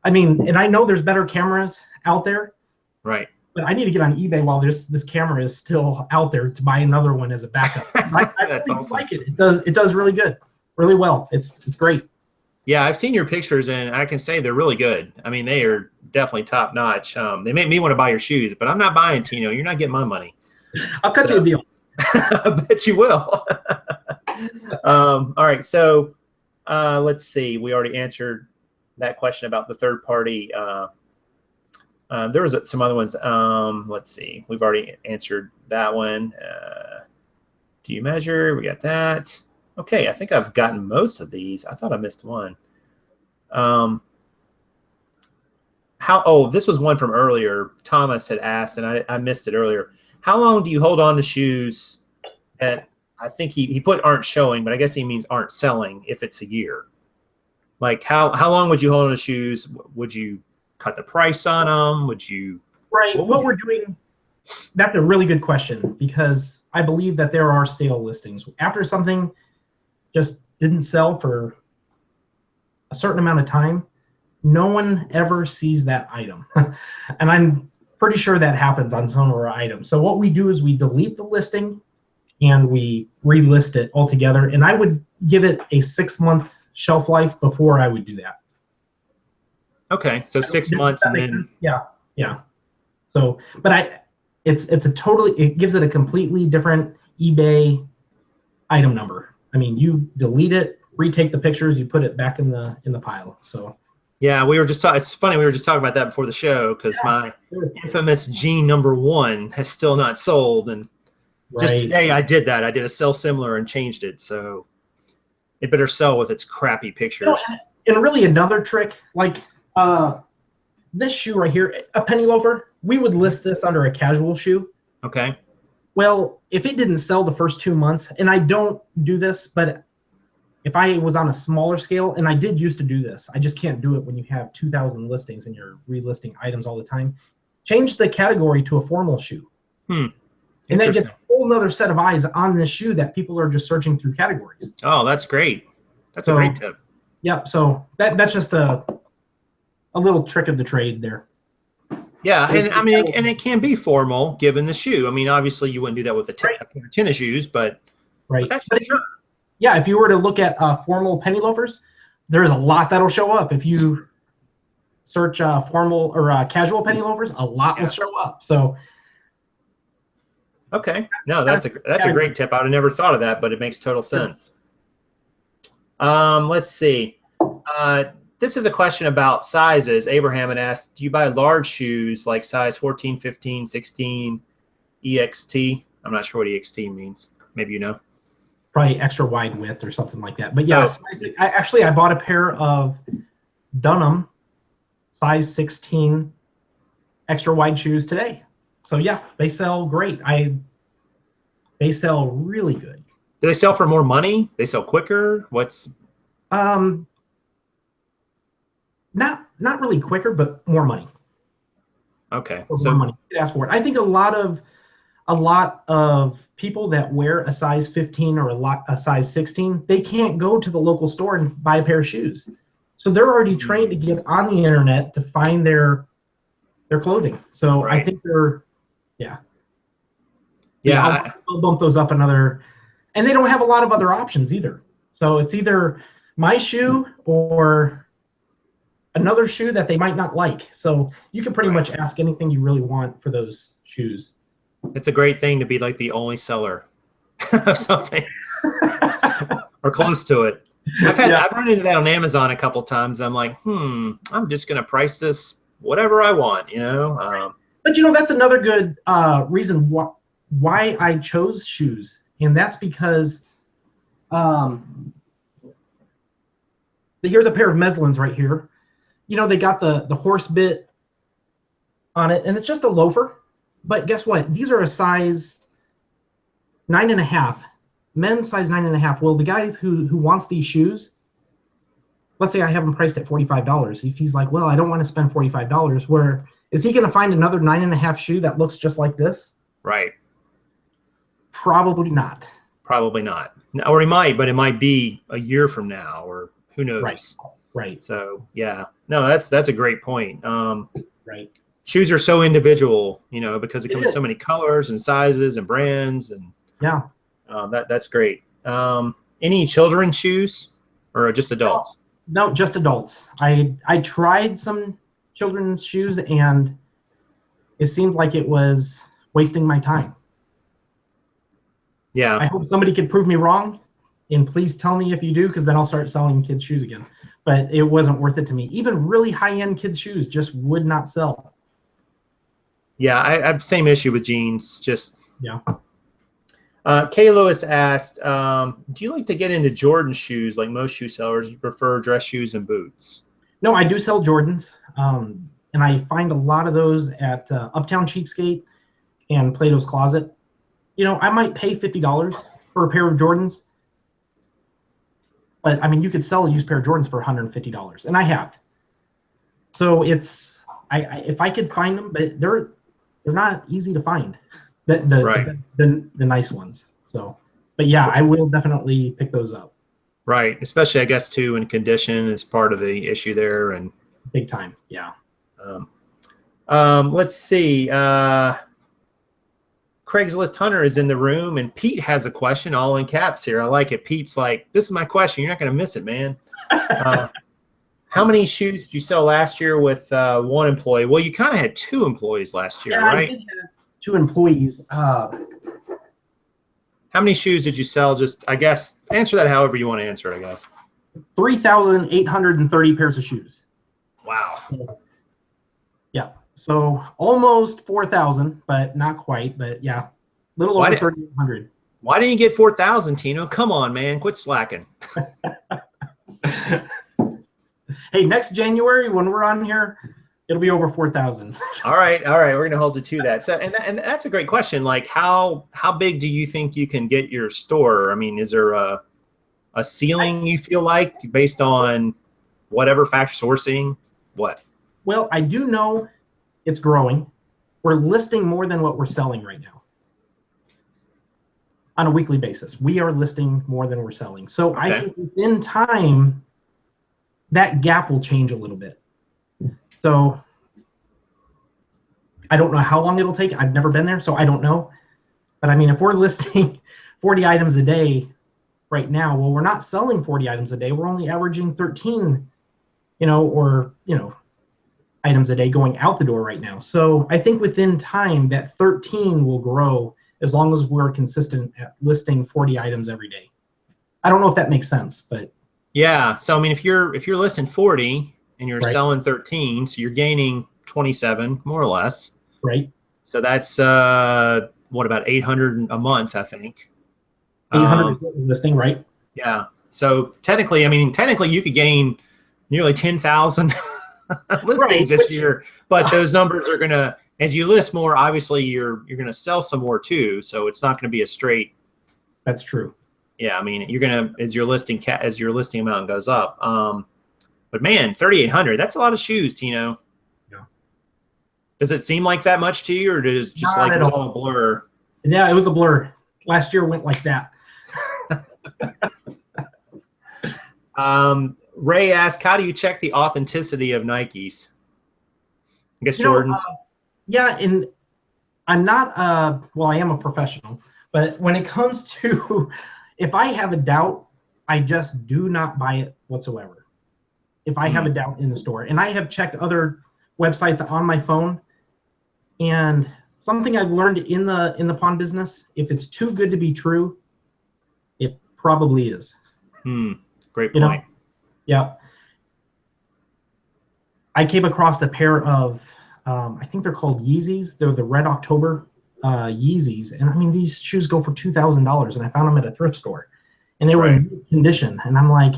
I mean, and I know there's better cameras out there.
Right.
But I need to get on eBay while this camera is still out there to buy another one as a backup. I
That's
really
awesome.
like it. It does really good, really well. It's great.
Yeah, I've seen your pictures, and I can say they're really good. I mean, they are definitely top notch. They make me want to buy your shoes, but I'm not buying, Tino. You're not getting my money.
I'll cut you a deal.
I bet you will. All right, so let's see. We already answered that question about the third party. There was some other ones. Let's see. We've already answered that one. Do you measure? We got that. Okay, I think I've gotten most of these. I thought I missed one. This was one from earlier. Thomas had asked, and I missed it earlier. How long do you hold on to shoes that I think he put aren't showing, but I guess he means aren't selling if it's a year? Like how long would you hold on to shoes? Would you cut the price on them? Would you?
Right. What we're doing, that's a really good question, because I believe that there are stale listings. After something just didn't sell for a certain amount of time, no one ever sees that item. And I'm pretty sure that happens on some of our items. So what we do is we delete the listing and we relist it altogether. And I would give it a 6-month shelf life before I would do that.
Okay, so 6 months and then
yeah. So, but it gives it a completely different eBay item number. I mean, you delete it, retake the pictures, you put it back in the pile. So
yeah, we were just talking. It's funny, we were just talking about that before the show, because my infamous jean number 1 has still not sold, and just today I did that. I did a sell similar and changed it, so it better sell with its crappy pictures.
And really another trick, like this shoe right here, a penny loafer, we would list this under a casual shoe.
Okay.
Well, if it didn't sell the first 2 months, and I don't do this, but if I was on a smaller scale, and I did used to do this, I just can't do it when you have 2,000 listings and you're relisting items all the time. Change the category to a formal shoe. And then get a whole nother set of eyes on this shoe that people are just searching through categories.
Oh, that's great. That's a great tip.
Yep. So that's just a little trick of the trade there.
Yeah, and I mean, and it can be formal given the shoe. I mean, obviously you wouldn't do that with a pair of tennis shoes, but
if you were to look at formal penny loafers, there's a lot that'll show up. If you search formal or casual penny loafers, a lot will show up. So,
okay, no, that's a great tip. I would have never thought of that, but it makes total sense. Let's see. This is a question about sizes. Abraham had asked, do you buy large shoes like size 14, 15, 16, EXT? I'm not sure what EXT means. Maybe you know.
Probably extra wide width or something like that. But yeah, I bought a pair of Dunham size 16 extra wide shoes today. So yeah, they sell great. They sell really good.
Do they sell for more money? They sell quicker? What's
not really quicker, but more money.
Okay.
So more money. You could ask for it. I think a lot of people that wear a size 15 or a size 16, they can't go to the local store and buy a pair of shoes. So they're already trained to get on the internet to find their clothing. So I think I'll bump those up another, and they don't have a lot of other options either. So it's either my shoe or another shoe that they might not like. So you can pretty much ask anything you really want for those shoes.
It's a great thing to be like the only seller of something or close to it. I've run into that on Amazon a couple times. I'm like, I'm just going to price this whatever I want, you know?
But that's another good reason why I chose shoes. And that's because here's a pair of Meslins right here. They got the horse bit on it, and it's just a loafer. But guess what? These are a size 9.5, men's size 9.5. Well, the guy who wants these shoes, let's say I have them priced at $45. If he's like, well, I don't want to spend $45, where is he going to find another 9.5 shoe that looks just like this?
Right.
Probably not.
Probably not. Or he might, but it might be a year from now, or who knows?
Right.
So yeah, no, that's a great point.
Right.
Shoes are so individual, because it comes in so many colors and sizes and brands, and that's great. Any children's shoes or just adults?
No, just adults. I tried some children's shoes, and it seemed like it was wasting my time.
Yeah.
I hope somebody could prove me wrong, and please tell me if you do, because then I'll start selling kids' shoes again. But it wasn't worth it to me. Even really high-end kids' shoes just would not sell.
Yeah, I have same issue with jeans. Just
yeah.
Kay Lewis asked, do you like to get into Jordan shoes like most shoe sellers? You prefer dress shoes and boots?
No, I do sell Jordans, and I find a lot of those at Uptown Cheapskate and Plato's Closet. You know, I might pay $50 for a pair of Jordans, but I mean, you could sell a used pair of Jordans for $150, and I have. So it's if I could find them, but they're not easy to find. The nice ones. So, but yeah, I will definitely pick those up.
Right, especially I guess too, in condition is part of the issue there, and
big time. Yeah.
Let's see. Craigslist Hunter is in the room, and Pete has a question, all in caps here. I like it. Pete's like, "This is my question. You're not going to miss it, man." How many shoes did you sell last year with one employee? Well, you kind of had 2 employees last year, right?
I did have 2 employees.
How many shoes did you sell? Just, I guess, answer that however you want to answer it, I guess.
3,830 pairs of shoes.
Wow.
Yeah. So almost 4,000, but not quite. But yeah, a little over 3,800.
Why didn't you get 4,000, Tino? Come on, man. Quit slacking.
Hey, next January when we're on here, it'll be over 4,000.
All right. We're going to hold you to that. So, and that's a great question. Like, how big do you think you can get your store? I mean, is there a ceiling you feel like based on whatever factor, sourcing? What?
Well, I do know it's growing. We're listing more than what we're selling right now. On a weekly basis, we are listing more than we're selling. So okay. I think within time, that gap will change a little bit. So I don't know how long it'll take. I've never been there, so I don't know. But I mean, if we're listing 40 items a day right now, well, we're not selling 40 items a day. We're only averaging 13, items a day going out the door right now. So I think within time that 13 will grow as long as we're consistent at listing 40 items every day. I don't know if that makes sense, but
yeah. So I mean, if you're listing 40 and you're
right.
selling 13, so you're gaining 27 more or less.
Right.
So that's what, about 800 a month, I think.
800 listing, right?
Yeah. So technically you could gain nearly 10,000 listings this year, but those numbers are gonna, as you list more, obviously you're gonna sell some more too. So it's not gonna be a straight.
That's true.
Yeah, I mean, you're gonna, as your listing amount goes up. But man, 3,800, that's a lot of shoes, Tino.
Yeah.
Does it seem like that much to you, or does it just like it was all a blur?
Yeah, it was a blur. Last year went like that.
Ray asked, how do you check the authenticity of Nikes? I guess Jordans.
Yeah, and I'm not, well, I am a professional, but when it comes to, if I have a doubt, I just do not buy it whatsoever. If I have a doubt in the store. And I have checked other websites on my phone, and something I've learned in the pawn business, if it's too good to be true, it probably is.
Great point.
Yeah. I came across a pair of, I think they're called Yeezys. They're the Red October Yeezys. And I mean, these shoes go for $2,000, and I found them at a thrift store. And they were in good condition. And I'm like,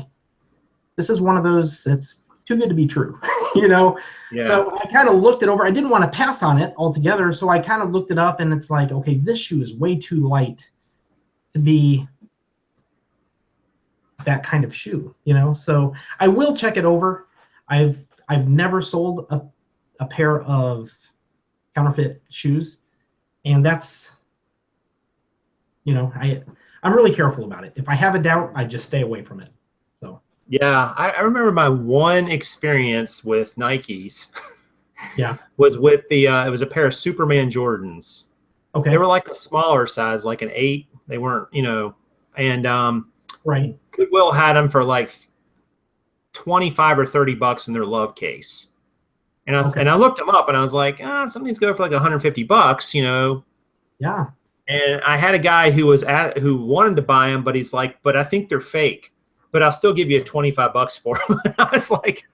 this is one of those that's too good to be true, Yeah. So I kind of looked it over. I didn't want to pass on it altogether. So I kind of looked it up, and it's like, okay, this shoe is way too light to be that kind of shoe, So I will check it over. I've never sold a pair of counterfeit shoes, and that's, I'm really careful about it. If I have a doubt, I just stay away from it. So
yeah, I remember my one experience with Nikes.
Yeah,
was with the it was a pair of Superman Jordans.
Okay,
they were like a smaller size, like an 8. They weren't, and
right.
Goodwill had them for like $25 or $30 in their love case. And
Okay.
I looked them up and I was like, something's going for like $150,
Yeah.
And I had a guy who wanted to buy them, but he's like, but I think they're fake, but I'll still give you $25 for them. And I was like,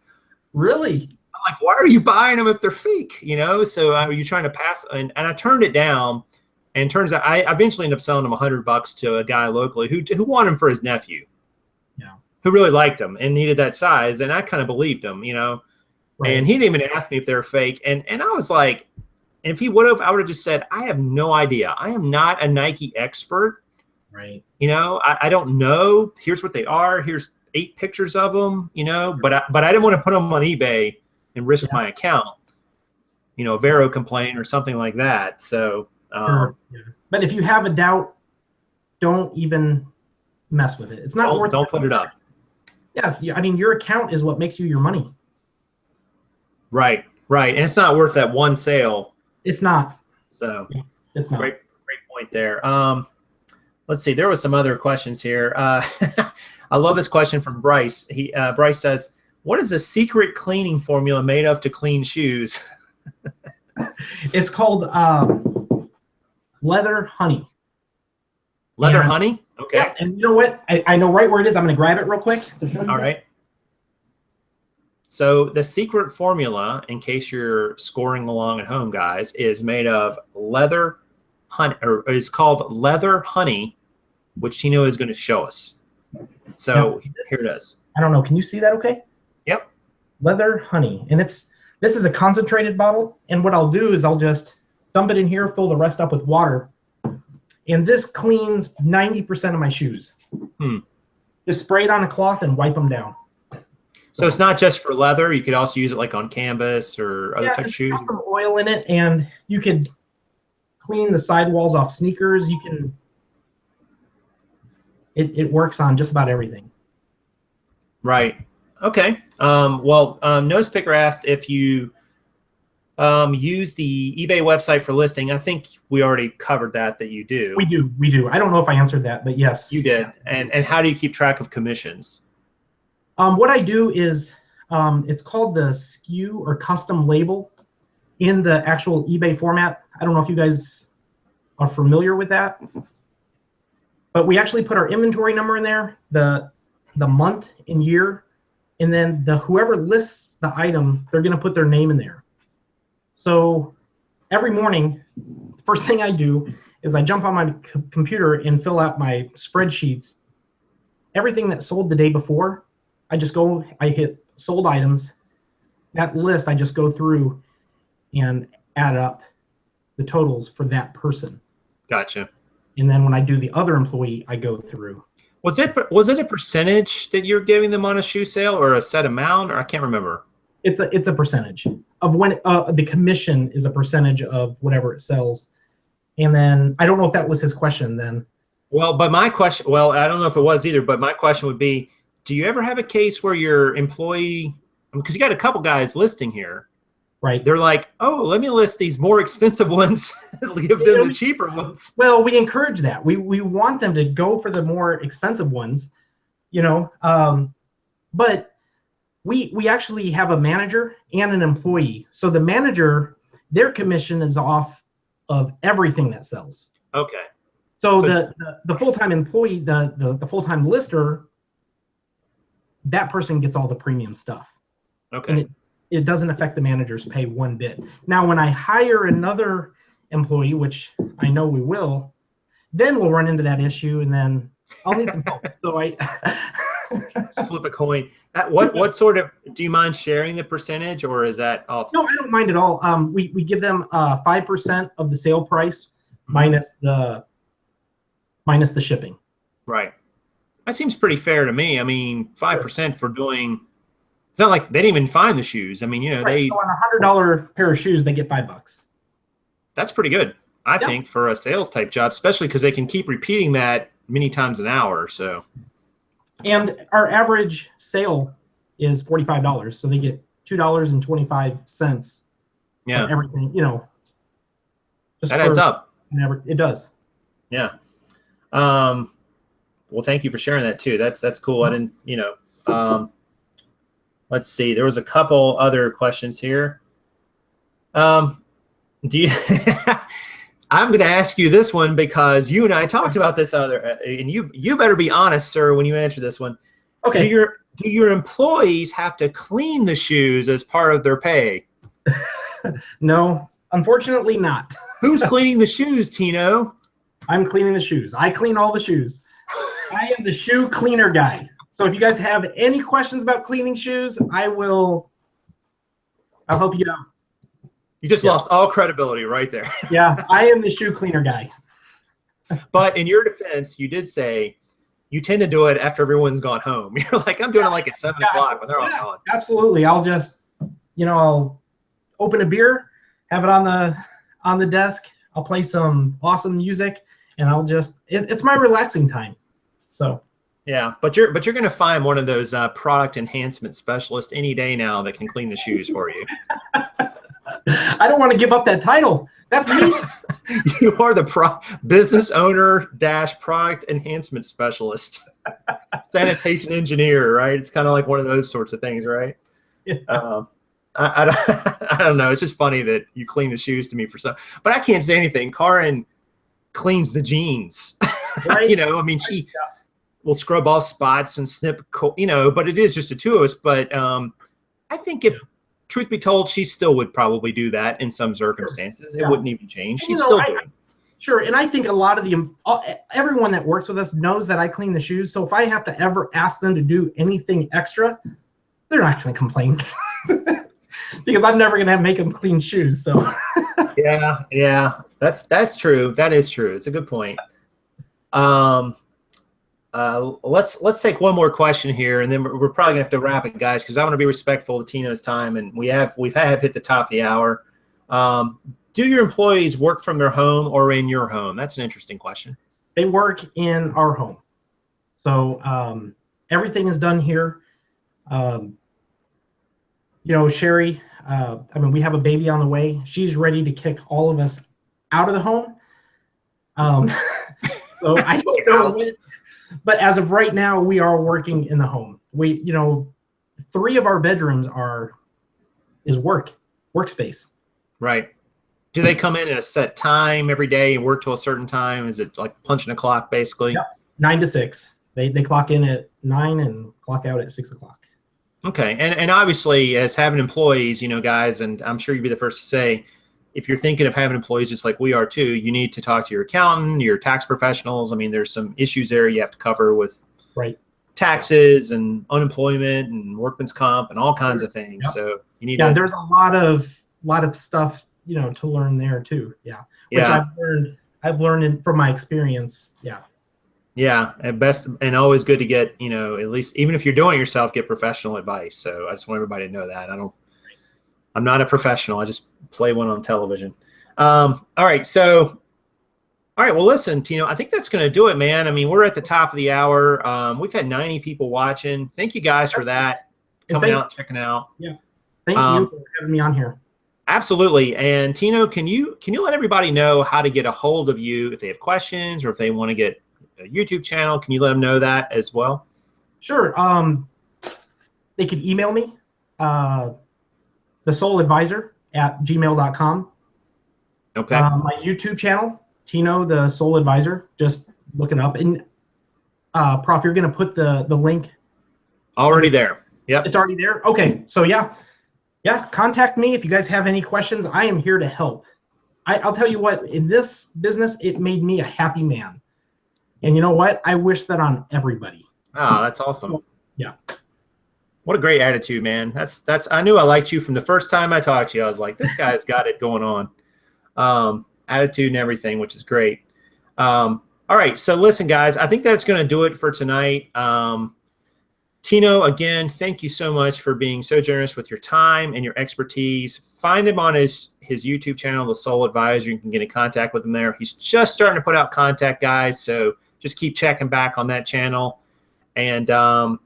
really?
I'm like, why are you buying them if they're fake? So are you trying to pass? And I turned it down, and it turns out I eventually ended up selling them $100 to a guy locally who wanted them for his nephew.
Yeah.
Who really liked them and needed that size, and I kind of believed him,
Right.
And he didn't even ask me if they're fake, and I was like, and if he would have, I would have just said, I have no idea. I am not a Nike expert.
Right.
I don't know. Here's what they are. Here's 8 pictures of them. But I didn't want to put them on eBay and risk my account. A Vero complaint or something like that. So.
Sure. Yeah. But if you have a doubt, don't even mess with it. It's not worth.
Don't put it up.
Yeah, I mean, your account is what makes you your money.
Right, and it's not worth that one sale.
It's not.
So
it's not.
Great point there. Let's see. There was some other questions here. I love this question from Bryce. Bryce says, "What is a secret cleaning formula made of to clean shoes?"
It's called leather honey.
Leather honey? Okay.
Yeah, and you know what? I know right where it is. I'm going to grab it real quick.
All right. So the secret formula, in case you're scoring along at home, guys, is made of leather honey, or is called leather honey, which Tino is going to show us. So here it is.
I don't know. Can you see that okay?
Yep.
Leather honey. And this is a concentrated bottle. And what I'll do is I'll just dump it in here, fill the rest up with water. And this cleans 90% of my shoes. Just spray it on a cloth and wipe them down.
So it's not just for leather. You could also use it like on canvas or other type of shoes.
Have some oil in it, and you could clean the sidewalls off sneakers. You can. It works on just about everything.
Right. Okay. Nose Picker asked if you use the eBay website for listing. I think we already covered that you do.
We do. I don't know if I answered that, but yes.
You did. And how do you keep track of commissions?
What I do is it's called the SKU or custom label in the actual eBay format. I don't know if you guys are familiar with that, but we actually put our inventory number in there, the month and year, and then whoever lists the item, they're going to put their name in there. So every morning, the first thing I do is I jump on my computer and fill out my spreadsheets. Everything that sold the day before, I hit sold items. That list, I just go through and add up the totals for that person.
Gotcha.
And then when I do the other employee, I go through.
Was it a percentage that you're giving them on a shoe sale, or a set amount, or I can't remember?
It's a percentage of when the commission is a percentage of whatever it sells. And then I don't know if that was his question then.
Well, but my question, I don't know if it was either, but my question would be, do you ever have a case where your employee, because you got a couple guys listing here,
right?
They're like, oh, let me list these more expensive ones, give them the cheaper ones.
Well, we encourage that. We want them to go for the more expensive ones, but we actually have a manager and an employee. So the manager, their commission is off of everything that sells.
Okay.
So the full-time employee, the full-time lister, that person gets all the premium stuff.
Okay.
And it doesn't affect the manager's pay one bit. Now, when I hire another employee, which I know we will, then we'll run into that issue, and then I'll need some help. So
flip a coin. What sort of, do you mind sharing the percentage, or is that off?
No, I don't mind at all. We give them 5% of the sale price minus the shipping.
Right. That seems pretty fair to me. I mean, 5% for doing. It's not like they didn't even find the shoes. I mean,
right. So on a $100 pair of shoes, they get $5.
That's pretty good, I think, for a sales type job, especially because they can keep repeating that many times an hour. So.
And our average sale is $45, so they get $2.25.
Yeah.
For everything,
that adds up.
It does.
Yeah. Well, thank you for sharing that too. That's cool. I didn't, let's see. There was a couple other questions here. Do you? I'm going to ask you this one because you and I talked about this and you better be honest, sir, when you answer this one.
Okay.
Do your employees have to clean the shoes as part of their pay?
No, unfortunately not.
Who's cleaning the shoes, Tino?
I'm cleaning the shoes. I clean all the shoes. I am the shoe cleaner guy. So if you guys have any questions about cleaning shoes, I'll help you out.
You just lost all credibility right there.
Yeah, I am the shoe cleaner guy.
But in your defense, you did say you tend to do it after everyone's gone home. You're like, I'm doing it like at 7 o'clock when they're all gone. Absolutely.
I'll just, I'll open a beer, have it on the desk. I'll play some awesome music, and I'll just it's my relaxing time. So
yeah, but you're going to find one of those product enhancement specialists any day now that can clean the shoes for you.
I don't want to give up that title. That's me.
You are the business owner / product enhancement specialist, sanitation engineer, right? It's kind of like one of those sorts of things, right? Yeah. I don't know. It's just funny that you clean the shoes to me for some, but I can't say anything. Karin cleans the jeans. Right. I mean, she will scrub off spots and snip, but it is just the two of us. But I think if truth be told, she still would probably do that in some circumstances. Sure. It wouldn't even change. She'd still do it. Sure.
And I think a lot of everyone that works with us knows that I clean the shoes. So if I have to ever ask them to do anything extra, they're not going to complain. Because I'm never going to make them clean shoes. So
yeah, that's true. That is true. It's a good point. Let's take one more question here, and then we're probably gonna have to wrap it, guys, because I want to be respectful of Tino's time, and we've hit the top of the hour. Do your employees work from their home or in your home? That's an interesting question.
They work in our home, so everything is done here. Sherry, we have a baby on the way. She's ready to kick all of us out of the home. So I don't know when, but as of right now, we are working in the home. We, 3 of our bedrooms is workspace.
Right. Do they come in at a set time every day and work till a certain time? Is it like punching a clock, basically?
Yep. 9 to 6. They clock in at 9 and clock out at 6 o'clock.
Okay. And obviously, as having employees, guys, and I'm sure you'd be the first to say, if you're thinking of having employees just like we are too, you need to talk to your accountant, your tax professionals. I mean, there's some issues there you have to cover with taxes and unemployment and workman's comp and all kinds of things. Yep. So you need
there's a lot of stuff, to learn there too. Yeah. Which I've learned from my experience. Yeah.
Yeah. At best, and always good to get, at least, even if you're doing it yourself, get professional advice. So I just want everybody to know that. I'm not a professional. I just play one on television. All right. Well, listen, Tino, I think that's going to do it, man. I mean, we're at the top of the hour. We've had 90 people watching. Thank you guys for that. Coming out, checking out.
Yeah. Thank you for having me on here.
Absolutely. And Tino, can you let everybody know how to get a hold of you if they have questions or if they want to get a YouTube channel? Can you let them know that as well?
Sure. They could email me, thesouladvisor@gmail.com.
Okay.
My YouTube channel, Tino, the Soul Advisor. Just look it up. And Prof, you're going to put the link.
Already there. Yep.
It's already there. Okay. So yeah. Contact me if you guys have any questions. I am here to help. I'll tell you what, in this business, it made me a happy man. And you know what? I wish that on everybody.
Oh, that's awesome.
Yeah.
What a great attitude, man. I knew I liked you from the first time I talked to you. I was like, this guy's got it going on. Attitude and everything, which is great. All right. So listen, guys, I think that's going to do it for tonight. Tino, again, thank you so much for being so generous with your time and your expertise. Find him on his YouTube channel, The Soul Advisor. You can get in contact with him there. He's just starting to put out content, guys, so just keep checking back on that channel. And I'm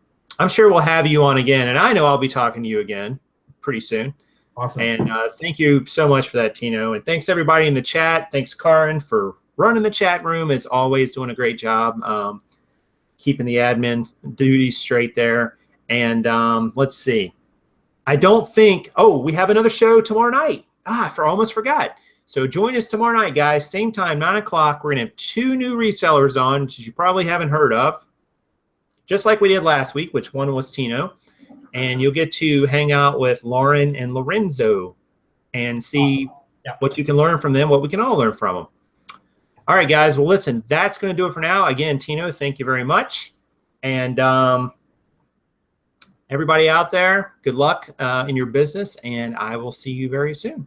sure we'll have you on again, and I know I'll be talking to you again pretty soon.
Awesome.
And thank you so much for that, Tino. And thanks, everybody in the chat. Thanks, Karin, for running the chat room, as always, doing a great job. Keeping the admin duties straight there. And let's see. I don't think, oh, we have another show tomorrow night. Almost forgot. So join us tomorrow night, guys. Same time, 9 o'clock. We're going to have 2 new resellers on, which you probably haven't heard of, just like we did last week, which one was Tino. And you'll get to hang out with Lauren and Lorenzo and see what you can learn from them, what we can all learn from them. All right, guys. Well, listen, that's going to do it for now. Again, Tino, thank you very much. And everybody out there, good luck in your business, and I will see you very soon.